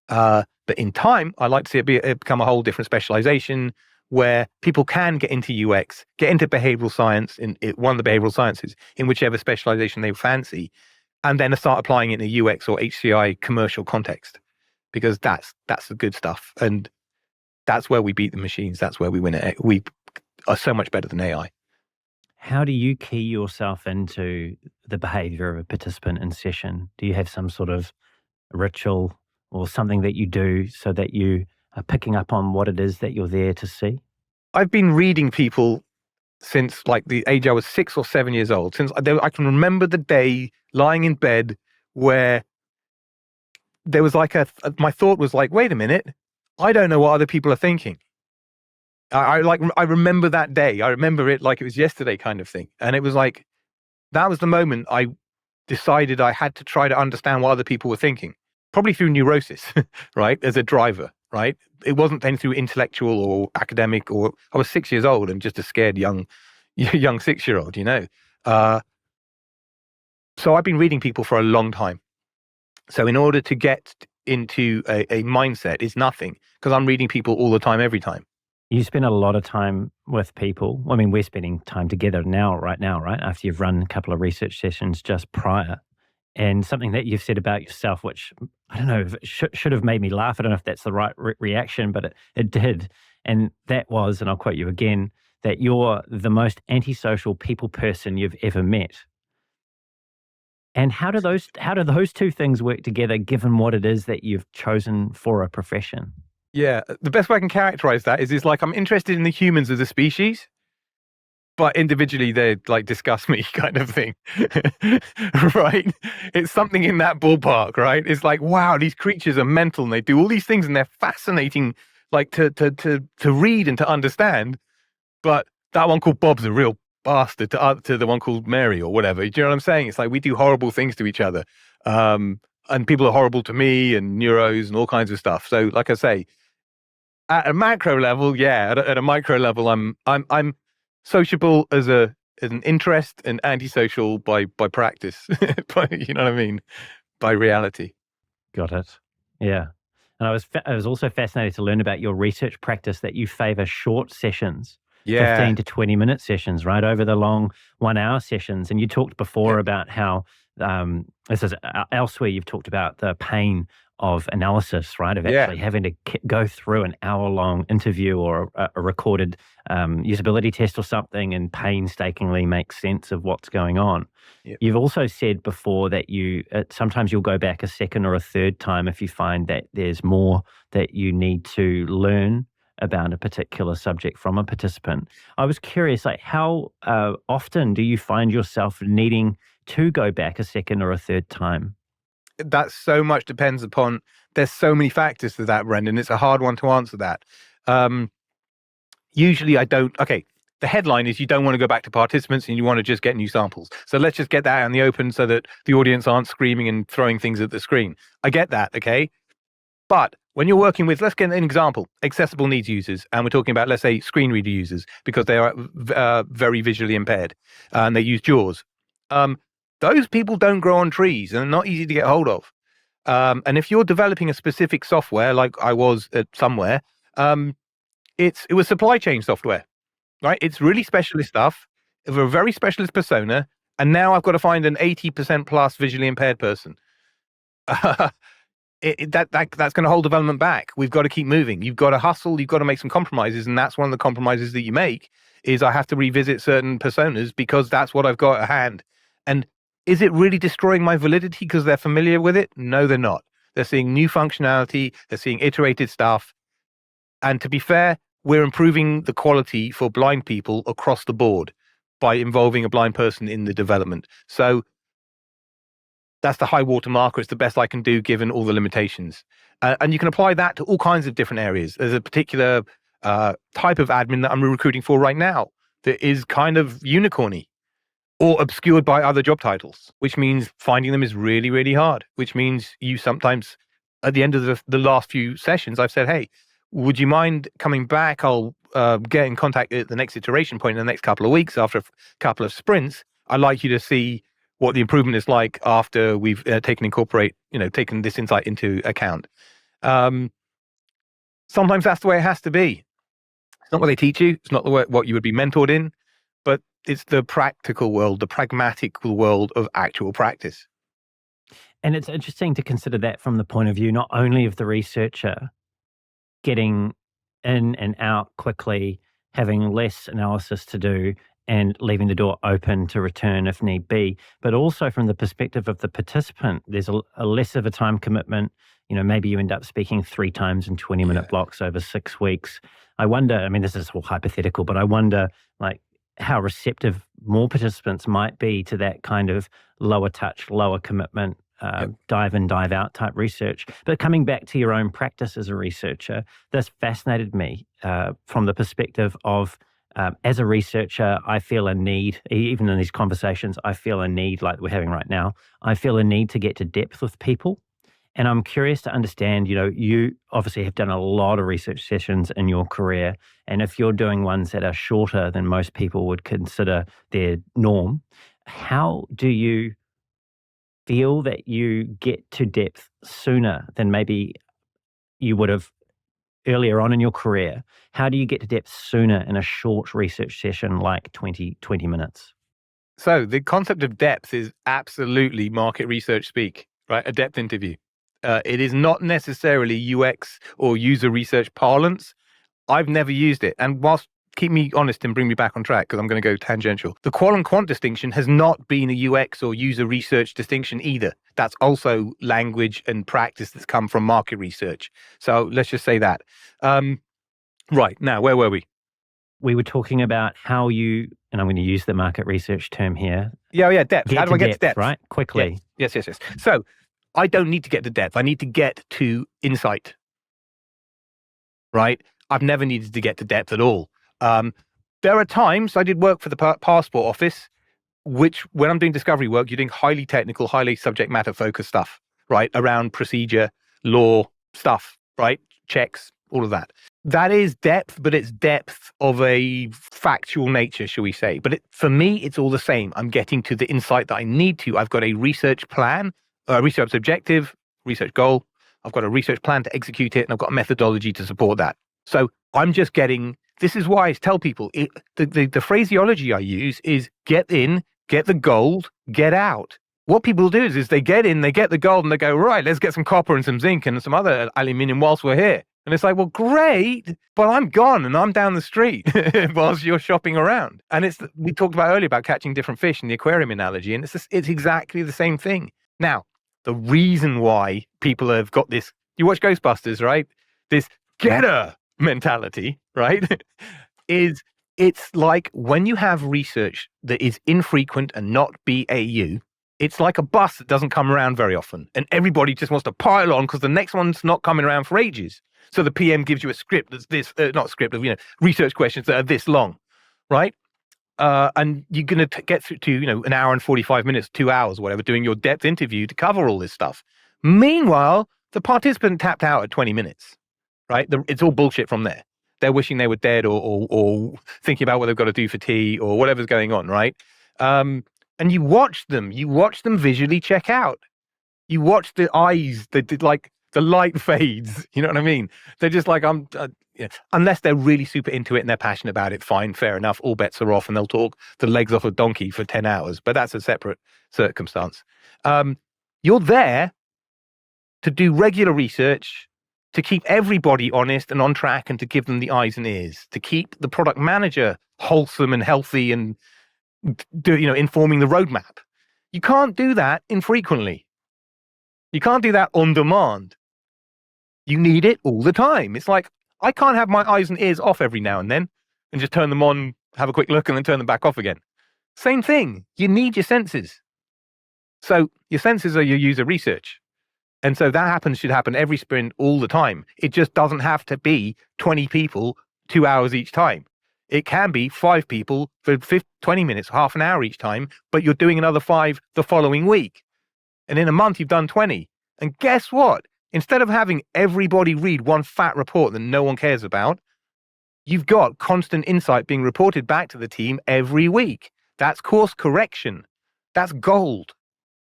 But in time, I'd like to see it become a whole different specialization where people can get into UX, get into behavioral science, in one of the behavioral sciences, in whichever specialization they fancy, and then start applying it in a UX or HCI commercial context, because that's the good stuff. And that's where we beat the machines. That's where we win it. We are so much better than AI. How do you key yourself into the behavior of a participant in session? Do you have some sort of ritual or something that you do so that you are picking up on what it is that you're there to see? I've been reading people since like the age I was 6 or 7 years old. Since I can remember the day lying in bed where there was like my thought was like, wait a minute, I don't know what other people are thinking. I remember that day. I remember it like it was yesterday kind of thing. And it was like, that was the moment I decided I had to try to understand what other people were thinking, probably through neurosis, right? As a driver, right? It wasn't then through intellectual or academic, or I was 6 years old and just a scared young 6-year-old, So I've been reading people for a long time. So in order to get into a mindset is nothing, because I'm reading people all the time, every time. You spend a lot of time with people. I mean, we're spending time together right now, right? After you've run a couple of research sessions just prior. And something that you've said about yourself, which I don't know, should have made me laugh. I don't know if that's the right reaction, but it did. And that was, and I'll quote you again, that you're the most antisocial people person you've ever met. And how do those two things work together, given what it is that you've chosen for a profession? Yeah, the best way I can characterize that is like I'm interested in the humans as a species, but individually they like disgust me kind of thing. Right? It's something in that ballpark, right? It's like, wow, these creatures are mental and they do all these things and they're fascinating, like to read and to understand. But that one called Bob's a real bastard to the one called Mary or whatever. Do you know what I'm saying? It's like we do horrible things to each other. And people are horrible to me and neuros and all kinds of stuff. So like I say, at a macro level, yeah. At a micro level, I'm sociable as an interest and antisocial by practice. You know what I mean? By reality. Got it. Yeah. And I was also fascinated to learn about your research practice that you favor short sessions, 15 to 20 minute sessions, right? Over the long 1 hour sessions. And you talked before about how this is elsewhere you've talked about the pain of analysis, right? Of Yeah. actually having to go through an hour-long interview or a recorded usability test or something and painstakingly make sense of what's going on. Yep. You've also said before that sometimes you'll go back a second or a third time if you find that there's more that you need to learn about a particular subject from a participant. I was curious, like how often do you find yourself needing to go back a second or a third time? That so much depends upon, there's so many factors to that, Brendan. It's a hard one to answer that. Usually I don't. Okay, the headline is you don't want to go back to participants and you want to just get new samples. So let's just get that out in the open so that the audience aren't screaming and throwing things at the screen. I get that, okay? But when you're working with, let's get an example, accessible needs users, and we're talking about, let's say, screen reader users, because they are very visually impaired and they use JAWS. Those people don't grow on trees and are not easy to get hold of. And if you're developing a specific software, like I was at somewhere, it was supply chain software, right? It's really specialist stuff of a very specialist persona. And now I've got to find an 80% plus visually impaired person. That's going to hold development back. We've got to keep moving. You've got to hustle. You've got to make some compromises. And that's one of the compromises that you make is I have to revisit certain personas because that's what I've got at hand. And is it really destroying my validity because they're familiar with it? No, they're not. They're seeing new functionality. They're seeing iterated stuff. And to be fair, we're improving the quality for blind people across the board by involving a blind person in the development. So that's the high water marker. It's the best I can do given all the limitations. And you can apply that to all kinds of different areas. There's a particular type of admin that I'm recruiting for right now that is kind of unicorny or obscured by other job titles, which means finding them is really, really hard, which means you sometimes, at the end of the last few sessions, I've said, hey, would you mind coming back? I'll get in contact at the next iteration point in the next couple of weeks after a couple of sprints. I'd like you to see what the improvement is like after we've taken this insight into account. Sometimes that's the way it has to be. It's not what they teach you. It's not what you would be mentored in, but it's the practical world, the pragmatic world of actual practice. And it's interesting to consider that from the point of view, not only of the researcher getting in and out quickly, having less analysis to do, and leaving the door open to return if need be, but also from the perspective of the participant, there's a less of a time commitment. Maybe you end up speaking 3 times in 20-minute blocks over 6 weeks. I wonder, I mean, this is all hypothetical, but I wonder, like, how receptive more participants might be to that kind of lower touch, lower commitment, dive in, dive out type research. But coming back to your own practice as a researcher, this fascinated me from the perspective of, as a researcher, I feel a need, even in these conversations, I feel a need like we're having right now, I feel a need to get to depth with people. And I'm curious to understand, you obviously have done a lot of research sessions in your career. And if you're doing ones that are shorter than most people would consider their norm, how do you feel that you get to depth sooner than maybe you would have earlier on in your career? How do you get to depth sooner in a short research session like 20 minutes? So the concept of depth is absolutely market research speak, right? A depth interview. It is not necessarily UX or user research parlance. I've never used it. And whilst, keep me honest and bring me back on track because I'm going to go tangential. The qual and quant distinction has not been a UX or user research distinction either. That's also language and practice that's come from market research. So let's just say that. Right, now, where were we? We were talking about how you, and I'm going to use the market research term here. Yeah, depth. How do I get to depth? Right, quickly. Yes. So I don't need to get to depth. I need to get to insight, right? I've never needed to get to depth at all. There are times I did work for the passport office, which when I'm doing discovery work, you're doing highly technical, highly subject matter focused stuff, right? Around procedure, law stuff, right? Checks, all of that. That is depth, but it's depth of a factual nature, shall we say. But for me, it's all the same. I'm getting to the insight that I need to. I've got a research plan, a research objective, research goal. I've got a research plan to execute it, and I've got a methodology to support that. So I'm just getting, this is why I tell people, the phraseology I use is get in, get the gold, get out. what people do is they get in, they get the gold, and they go, right, let's get some copper and some zinc and some other aluminium whilst we're here. And it's like, well, great, but I'm gone and I'm down the street whilst you're shopping around. And we talked about earlier about catching different fish in the aquarium analogy, and it's exactly the same thing. Now, the reason why people have got this, you watch Ghostbusters, right? This getter mentality, right? is it's like when you have research that is infrequent and not BAU, it's like a bus that doesn't come around very often, and everybody just wants to pile on because the next one's not coming around for ages. So the PM gives you a script that's this, not script of, research questions that are this long, right? And you're going to get through to, an hour and 45 minutes, 2 hours, whatever, doing your depth interview to cover all this stuff. Meanwhile, the participant tapped out at 20 minutes, right? It's all bullshit from there. They're wishing they were dead or thinking about what they've got to do for tea or whatever's going on, right? And you watch them visually check out. You watch the eyes, the light fades. You know what I mean? They're just like, unless they're really super into it and they're passionate about it, fine, fair enough. All bets are off and they'll talk the legs off a donkey for 10 hours, but that's a separate circumstance. You're there to do regular research, to keep everybody honest and on track and to give them the eyes and ears, to keep the product manager wholesome and healthy and informing the roadmap. You can't do that infrequently. You can't do that on demand. You need it all the time. It's like, I can't have my eyes and ears off every now and then and just turn them on, have a quick look, and then turn them back off again. Same thing. You need your senses. So your senses are your user research. And so that should happen every sprint all the time. It just doesn't have to be 20 people, 2 hours each time. It can be 5 people for 20 minutes, half an hour each time, but you're doing another 5 the following week. And in a month, you've done 20. And guess what? Instead of having everybody read one fat report that no one cares about, you've got constant insight being reported back to the team every week. That's course correction. That's gold.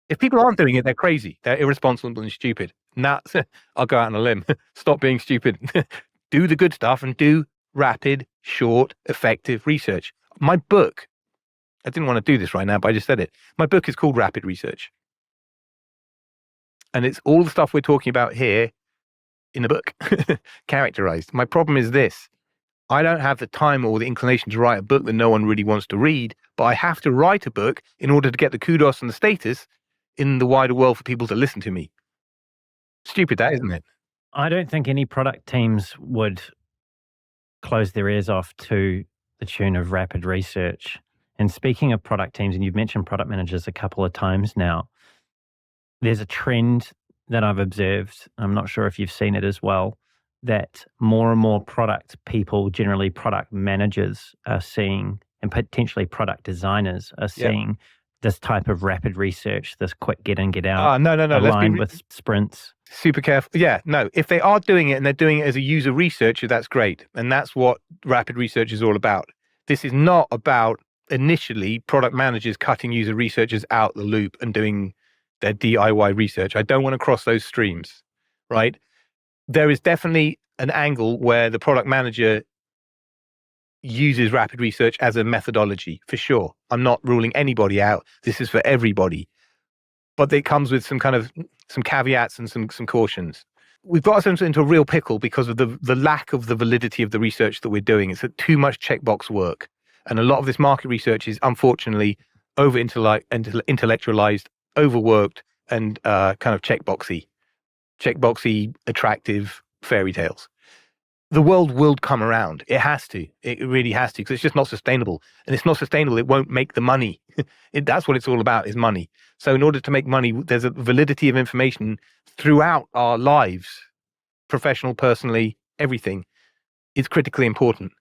If people aren't doing it, they're crazy. They're irresponsible and stupid. Nah, I'll go out on a limb. Stop being stupid. Do the good stuff and do rapid, short, effective research. My book, I didn't want to do this right now, but I just said it. My book is called Rapid Research. And it's all the stuff we're talking about here in the book, characterized. My problem is this. I don't have the time or the inclination to write a book that no one really wants to read, but I have to write a book in order to get the kudos and the status in the wider world for people to listen to me. Stupid, that, isn't it? I don't think any product teams would close their ears off to the tune of rapid research. And speaking of product teams, and you've mentioned product managers a couple of times now, there's a trend that I've observed, I'm not sure if you've seen it as well, that more and more product people, generally product managers, are seeing, and potentially product designers are seeing this type of rapid research, this quick get in, get out, no. aligned with sprints. Super careful. Yeah, no, if they are doing it and they're doing it as a user researcher, that's great. And that's what rapid research is all about. This is not about initially product managers cutting user researchers out the loop and doing their DIY research. I don't want to cross those streams, right? There is definitely an angle where the product manager uses rapid research as a methodology, for sure. I'm not ruling anybody out. This is for everybody. But it comes with some caveats and some cautions. We've got ourselves into a real pickle because of the lack of the validity of the research that we're doing. It's too much checkbox work. And a lot of this market research is unfortunately over-intellectualized, overworked, and kind of checkboxy, attractive fairy tales. The world will come around. It has to. It really has to, because it's just not sustainable. And it's not sustainable. It won't make the money. That's what it's all about, is money. So in order to make money, there's a validity of information throughout our lives, professional, personally, everything is critically important.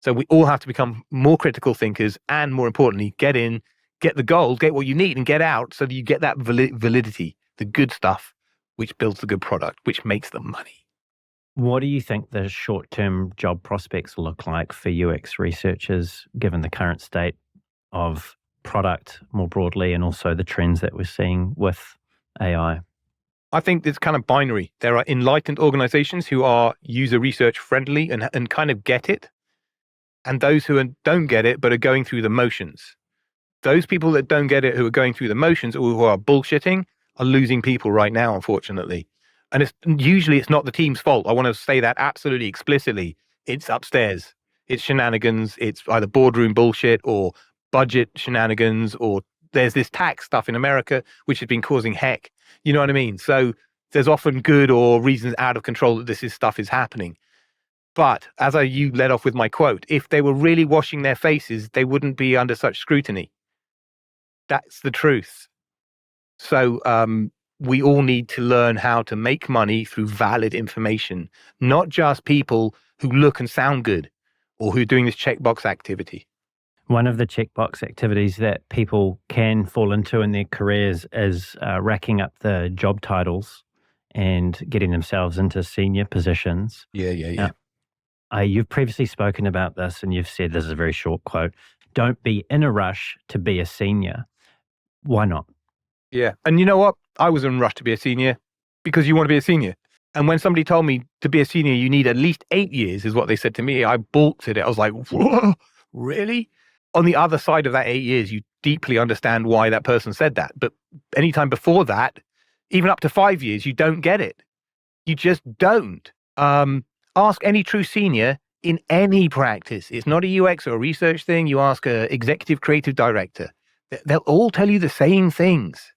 So we all have to become more critical thinkers and, more importantly, get in, get the gold, get what you need, and get out so that you get that validity, the good stuff, which builds the good product, which makes the money. What do you think the short-term job prospects look like for UX researchers, given the current state of product more broadly and also the trends that we're seeing with AI? I think it's kind of binary. There are enlightened organizations who are user research friendly and kind of get it, and those who don't get it but are going through the motions. Those people that don't get it, who are going through the motions or who are bullshitting, are losing people right now, unfortunately. And usually it's not the team's fault. I want to say that absolutely explicitly. It's upstairs. It's shenanigans. It's either boardroom bullshit or budget shenanigans, or there's this tax stuff in America which has been causing heck. You know what I mean? So there's often good or reasons out of control that stuff is happening. But as you led off with my quote, if they were really washing their faces, they wouldn't be under such scrutiny. That's the truth. So we all need to learn how to make money through valid information, not just people who look and sound good or who are doing this checkbox activity. One of the checkbox activities that people can fall into in their careers is racking up the job titles and getting themselves into senior positions. Yeah. You've previously spoken about this, and you've said, this is a very short quote, don't be in a rush to be a senior. Why not? Yeah. And you know what? I was in a rush to be a senior because you want to be a senior. And when somebody told me to be a senior, you need at least 8 years, is what they said to me, I balked at it. I was like, whoa, really? On the other side of that 8 years, you deeply understand why that person said that. But anytime before that, even up to 5 years, you don't get it. You just don't. Ask any true senior in any practice. It's not a UX or a research thing. You ask an executive creative director. They'll all tell you the same things.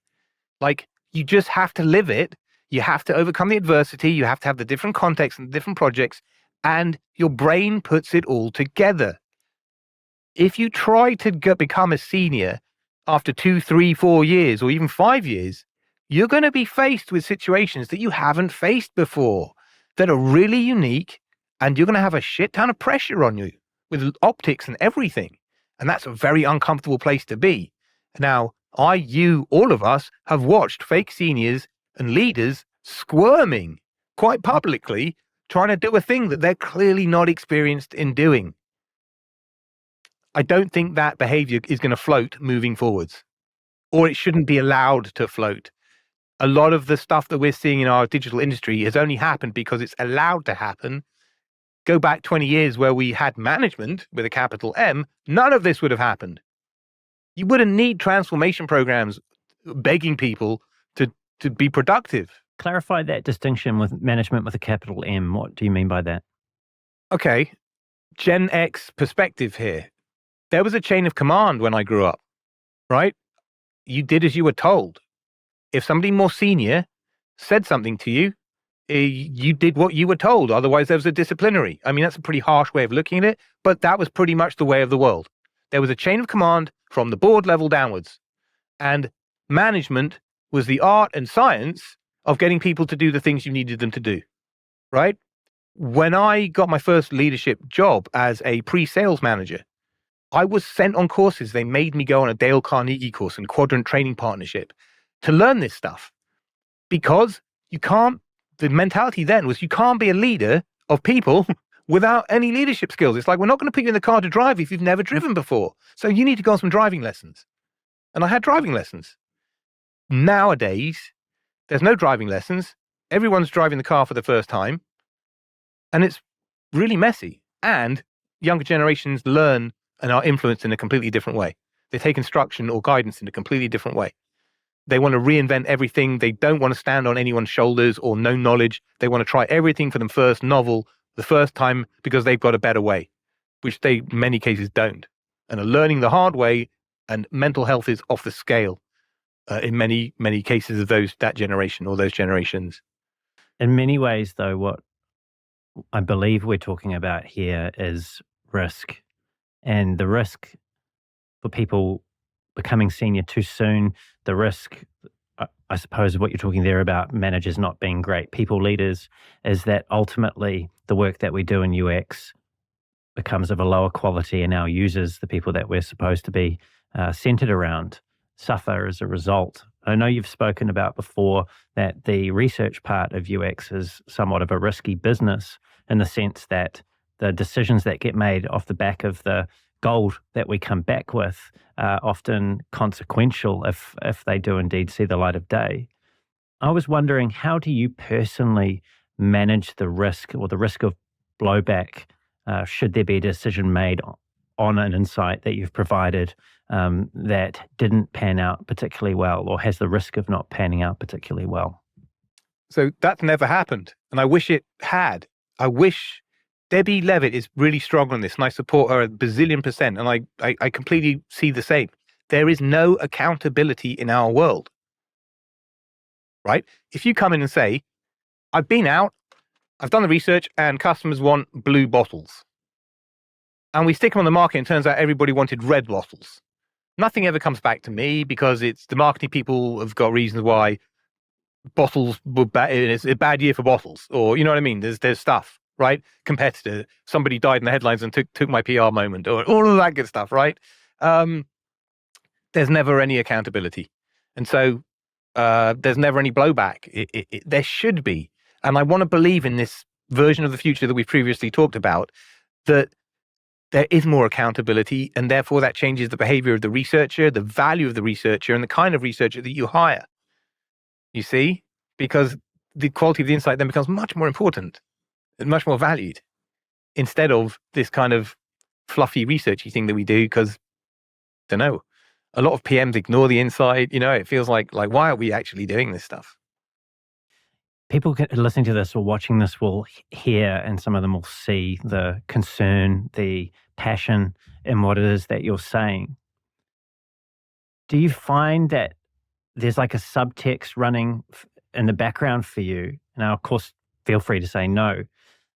Like, you just have to live it. You have to overcome the adversity. You have to have the different contexts and different projects, and your brain puts it all together. If you try to become a senior after 2, 3, 4 years, or even 5 years, you're going to be faced with situations that you haven't faced before that are really unique, and you're going to have a shit ton of pressure on you with optics and everything. And that's a very uncomfortable place to be. Now, all of us have watched fake seniors and leaders squirming quite publicly, trying to do a thing that they're clearly not experienced in doing. I don't think that behavior is going to float moving forwards, or it shouldn't be allowed to float. A lot of the stuff that we're seeing in our digital industry has only happened because it's allowed to happen. Go back 20 years where we had management with a capital M, none of this would have happened. You wouldn't need transformation programs begging people to be productive. Clarify that distinction with management with a capital M. What do you mean by that? Okay, Gen X perspective here. There was a chain of command when I grew up, right? You did as you were told. If somebody more senior said something to you, you did what you were told. Otherwise, there was a disciplinary. I mean, that's a pretty harsh way of looking at it, but that was pretty much the way of the world. There was a chain of command from the board level downwards. And management was the art and science of getting people to do the things you needed them to do, right? When I got my first leadership job as a pre-sales manager, I was sent on courses. They made me go on a Dale Carnegie course and Quadrant Training Partnership to learn this stuff, because the mentality then was you can't be a leader of people without any leadership skills. It's like, we're not going to put you in the car to drive if you've never driven before. So you need to go on some driving lessons. And I had driving lessons. Nowadays, there's no driving lessons. Everyone's driving the car for the first time. And it's really messy. And younger generations learn and are influenced in a completely different way. They take instruction or guidance in a completely different way. They want to reinvent everything. They don't want to stand on anyone's shoulders or know knowledge. They want to try everything for them first, novel, the first time, because they've got a better way, which they, in many cases, don't. And are learning the hard way, and mental health is off the scale in many, many cases of that generation or those generations. In many ways, though, what I believe we're talking about here is risk. And the risk for people becoming senior too soon, the risk, I suppose, of what you're talking there about managers not being great people leaders, is that ultimately the work that we do in UX becomes of a lower quality, and our users, the people that we're supposed to be centered around, suffer as a result. I know you've spoken about before that the research part of UX is somewhat of a risky business, in the sense that the decisions that get made off the back of the gold that we come back with are often consequential if they do indeed see the light of day. I was wondering, how do you personally manage the risk, or the risk of blowback, should there be a decision made on an insight that you've provided that didn't pan out particularly well, or has the risk of not panning out particularly well? So that's never happened. And I wish it had. I wish Debbie Levitt is really strong on this, and I support her a bazillion percent. And I completely see the same. There is no accountability in our world, right? If you come in and say, I've been out, I've done the research, and customers want blue bottles, and we stick them on the market, and it turns out everybody wanted red bottles. Nothing ever comes back to me because it's the marketing people have got reasons why bottles were bad. It's a bad year for bottles, or you know what I mean. There's stuff, right? Competitor, somebody died in the headlines and took my PR moment, or all of that good stuff, right? There's never any accountability, and so there's never any blowback. There should be, and I want to believe in this version of the future that we've previously talked about, that there is more accountability, and therefore that changes the behavior of the researcher, the value of the researcher, and the kind of researcher that you hire. You see? Because the quality of the insight then becomes much more important and much more valued, instead of this kind of fluffy researchy thing that we do, because, I don't know, a lot of PMs ignore the insight. It feels like why are we actually doing this stuff? People listening to this or watching this will hear, and some of them will see the concern, the passion in what it is that you're saying. Do you find that there's like a subtext running in the background for you? Now, of course, feel free to say no,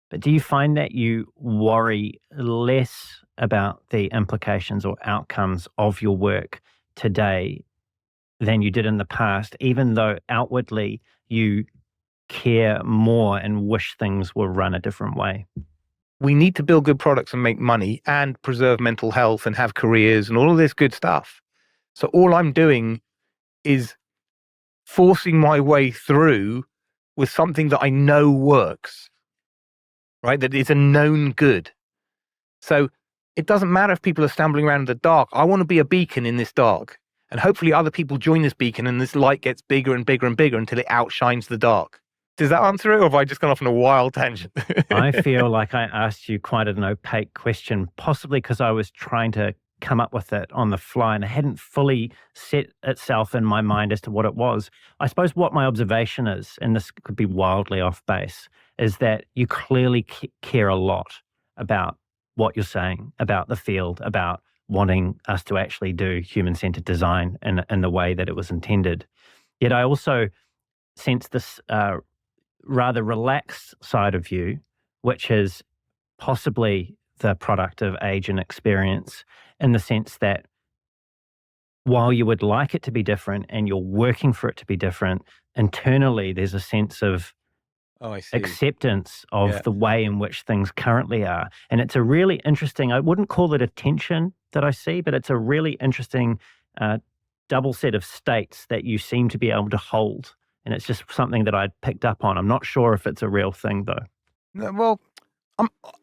but do you find that you worry less about the implications or outcomes of your work today than you did in the past, even though outwardly you care more and wish things were run a different way? We need to build good products and make money and preserve mental health and have careers and all of this good stuff. So all I'm doing is forcing my way through with something that I know works, right? That is a known good. So it doesn't matter if people are stumbling around in the dark. I want to be a beacon in this dark. And hopefully other people join this beacon, and this light gets bigger and bigger and bigger until it outshines the dark. Does that answer it, or have I just gone off on a wild tangent? I feel like I asked you quite an opaque question, possibly because I was trying to come up with it on the fly and it hadn't fully set itself in my mind as to what it was. I suppose what my observation is, and this could be wildly off base, is that you clearly care a lot about what you're saying, about the field, about wanting us to actually do human-centered design in the way that it was intended. Yet I also sense this rather relaxed side of you, which is possibly the product of age and experience, in the sense that while you would like it to be different and you're working for it to be different, internally there's a sense of acceptance of the way in which things currently are. And it's a really interesting, I wouldn't call it a tension that I see, but it's a really interesting double set of states that you seem to be able to hold. And it's just something that I'd picked up on. I'm not sure if it's a real thing, though. No, well,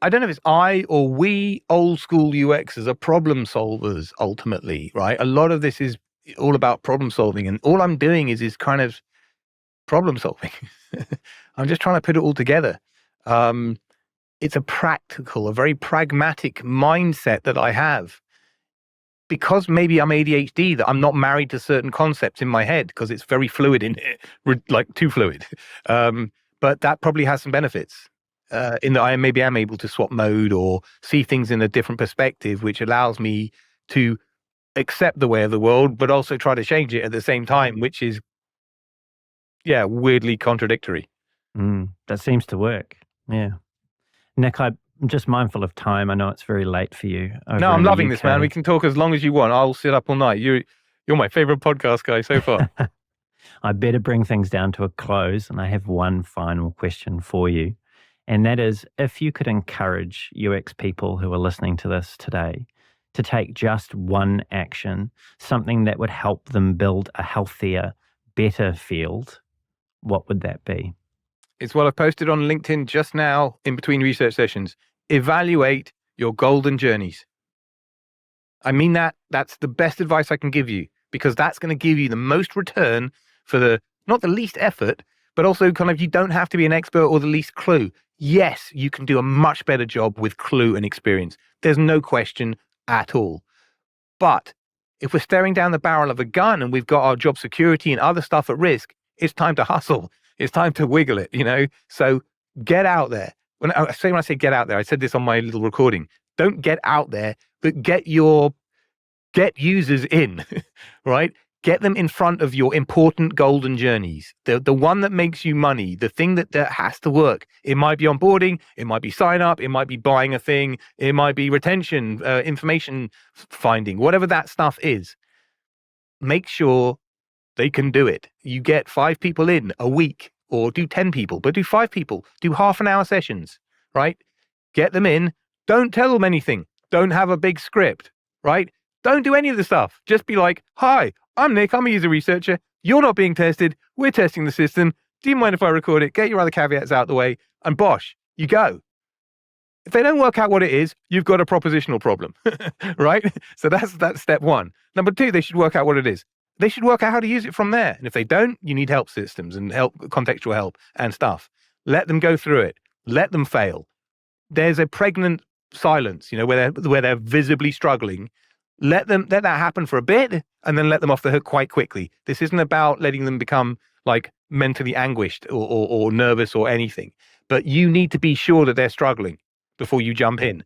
I don't know if it's I or we old school UXers are problem solvers ultimately, right? A lot of this is all about problem solving, and all I'm doing is kind of problem solving. I'm just trying to put it all together. It's a very pragmatic mindset that I have. Because maybe I'm ADHD, that I'm not married to certain concepts in my head because it's very fluid in it, like too fluid. But that probably has some benefits in that I maybe am able to swap mode or see things in a different perspective, which allows me to accept the way of the world, but also try to change it at the same time, which is, weirdly contradictory. That seems to work. Yeah. Nick, I'm just mindful of time. I know it's very late for you. No, I'm loving this, man. We can talk as long as you want. I'll sit up all night. You're my favorite podcast guy so far. I better bring things down to a close, and I have one final question for you. And that is, if you could encourage UX people who are listening to this today to take just one action, something that would help them build a healthier, better field, what would that be? It's what I've posted on LinkedIn just now in between research sessions. Evaluate your golden journeys. I mean that's the best advice I can give you, because that's going to give you the most return for not the least effort, but also kind of, you don't have to be an expert or the least clue. Yes, you can do a much better job with clue and experience. There's no question at all. But If we're staring down the barrel of a gun and we've got our job security and other stuff at risk, it's time to hustle. It's time to wiggle it, So get out there. When I say get out there, I said this on my little recording. Don't get out there, but get users in, right? Get them in front of your important golden journeys. The one that makes you money, the thing that has to work. It might be onboarding, it might be sign up, it might be buying a thing, it might be retention, information finding, whatever that stuff is. Make sure they can do it. You get 5 people in a week, or do 10 people, but do 5 people, do half-an-hour sessions, right? Get them in. Don't tell them anything. Don't have a big script, right? Don't do any of the stuff. Just be like, hi, I'm Nick. I'm a user researcher. You're not being tested. We're testing the system. Do you mind if I record it? Get your other caveats out the way, and bosh, you go. If they don't work out what it is, you've got a propositional problem, right? So that's step 1. Number 2, they should work out what it is. They should work out how to use it from there. And if they don't, you need help systems and contextual help and stuff. Let them go through it. Let them fail. There's a pregnant silence, where they're visibly struggling. Let that happen for a bit, and then let them off the hook quite quickly. This isn't about letting them become like mentally anguished or nervous or anything. But you need to be sure that they're struggling before you jump in.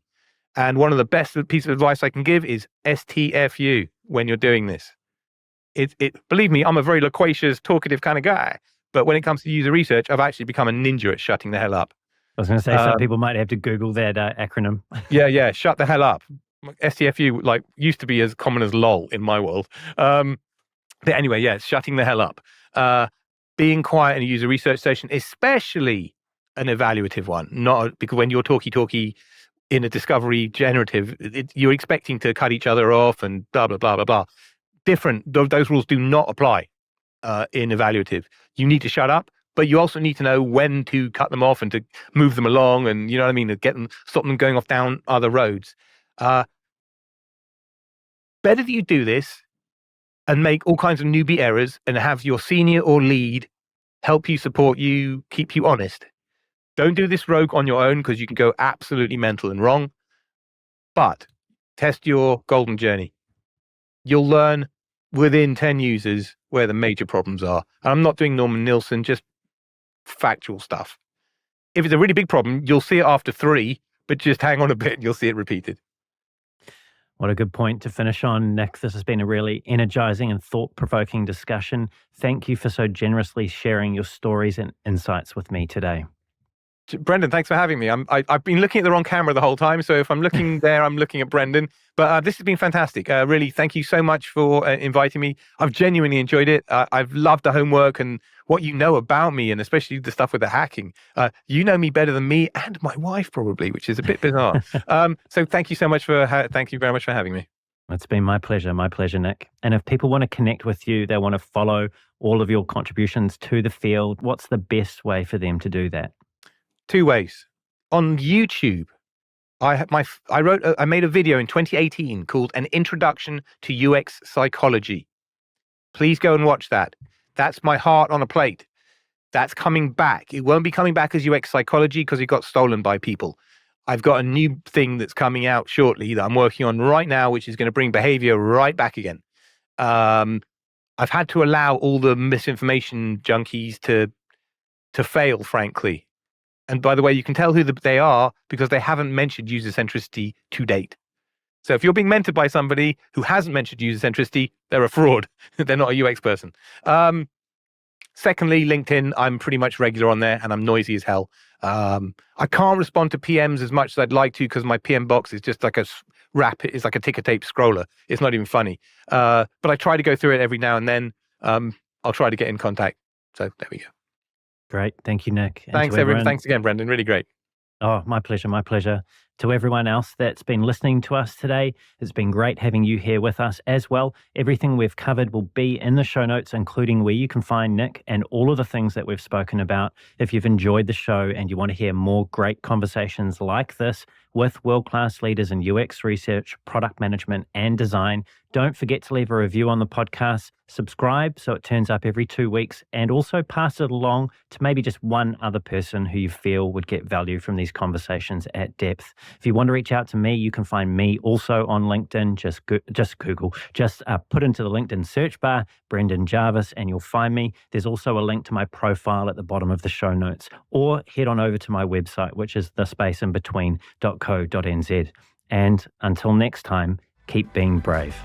And one of the best pieces of advice I can give is STFU when you're doing this. Believe me, I'm a very loquacious, talkative kind of guy. But when it comes to user research, I've actually become a ninja at shutting the hell up. I was going to say, some people might have to Google that acronym. Yeah, shut the hell up. STFU used to be as common as LOL in my world. But anyway, it's shutting the hell up. Being quiet in a user research session, especially an evaluative one, not because when you're talky in a discovery generative, you're expecting to cut each other off and blah, blah, blah, blah, blah. Different. Those rules do not apply in evaluative. You need to shut up, but you also need to know when to cut them off and to move them along, and you know what I mean, to stop them going off down other roads. Better that you do this and make all kinds of newbie errors and have your senior or lead help you, support you, keep you honest. Don't do this rogue on your own because you can go absolutely mental and wrong. But test your golden journey. You'll learn within 10 users where the major problems are. And I'm not doing Norman Nielsen, just factual stuff. If it's a really big problem, you'll see it after 3, but just hang on a bit and you'll see it repeated. What a good point to finish on, Nick. This has been a really energizing and thought-provoking discussion. Thank you for so generously sharing your stories and insights with me today. Brendan, thanks for having me. I've been looking at the wrong camera the whole time, so if I'm looking there, I'm looking at Brendan. But this has been fantastic. Really, thank you so much for inviting me. I've genuinely enjoyed it. I've loved the homework and what you know about me, and especially the stuff with the hacking. You know me better than me and my wife probably, which is a bit bizarre. So thank you so much thank you very much for having me. It's been my pleasure, Nick. And if people want to connect with you, they want to follow all of your contributions to the field, what's the best way for them to do that? 2 ways. On YouTube, I made a video in 2018 called An Introduction to UX Psychology. Please go and watch that. That's my heart on a plate. That's coming back. It won't be coming back as UX psychology because it got stolen by people. I've got a new thing that's coming out shortly that I'm working on right now, which is going to bring behavior right back again. I've had to allow all the misinformation junkies to fail, frankly. And by the way, you can tell who they are because they haven't mentioned user centricity to date. So if you're being mentored by somebody who hasn't mentioned user centricity, they're a fraud. They're not a UX person. Secondly, LinkedIn, I'm pretty much regular on there and I'm noisy as hell. I can't respond to PMs as much as I'd like to because my PM box is just like it's like a ticker tape scroller. It's not even funny. But I try to go through it every now and then. I'll try to get in contact. So there we go. Great. Thank you, Nick. Thanks, everyone. Thanks again, Brendan. Really great. Oh, my pleasure. To everyone else that's been listening to us today, it's been great having you here with us as well. Everything we've covered will be in the show notes, including where you can find Nick and all of the things that we've spoken about. If you've enjoyed the show and you want to hear more great conversations like this with world-class leaders in UX research, product management, and design, don't forget to leave a review on the podcast, subscribe so it turns up every 2 weeks, and also pass it along to maybe just one other person who you feel would get value from these conversations at depth. If you want to reach out to me, you can find me also on LinkedIn. Just Google, put into the LinkedIn search bar, Brendan Jarvis, and you'll find me. There's also a link to my profile at the bottom of the show notes, or head on over to my website, which is thespaceinbetween.co.nz. And until next time, keep being brave.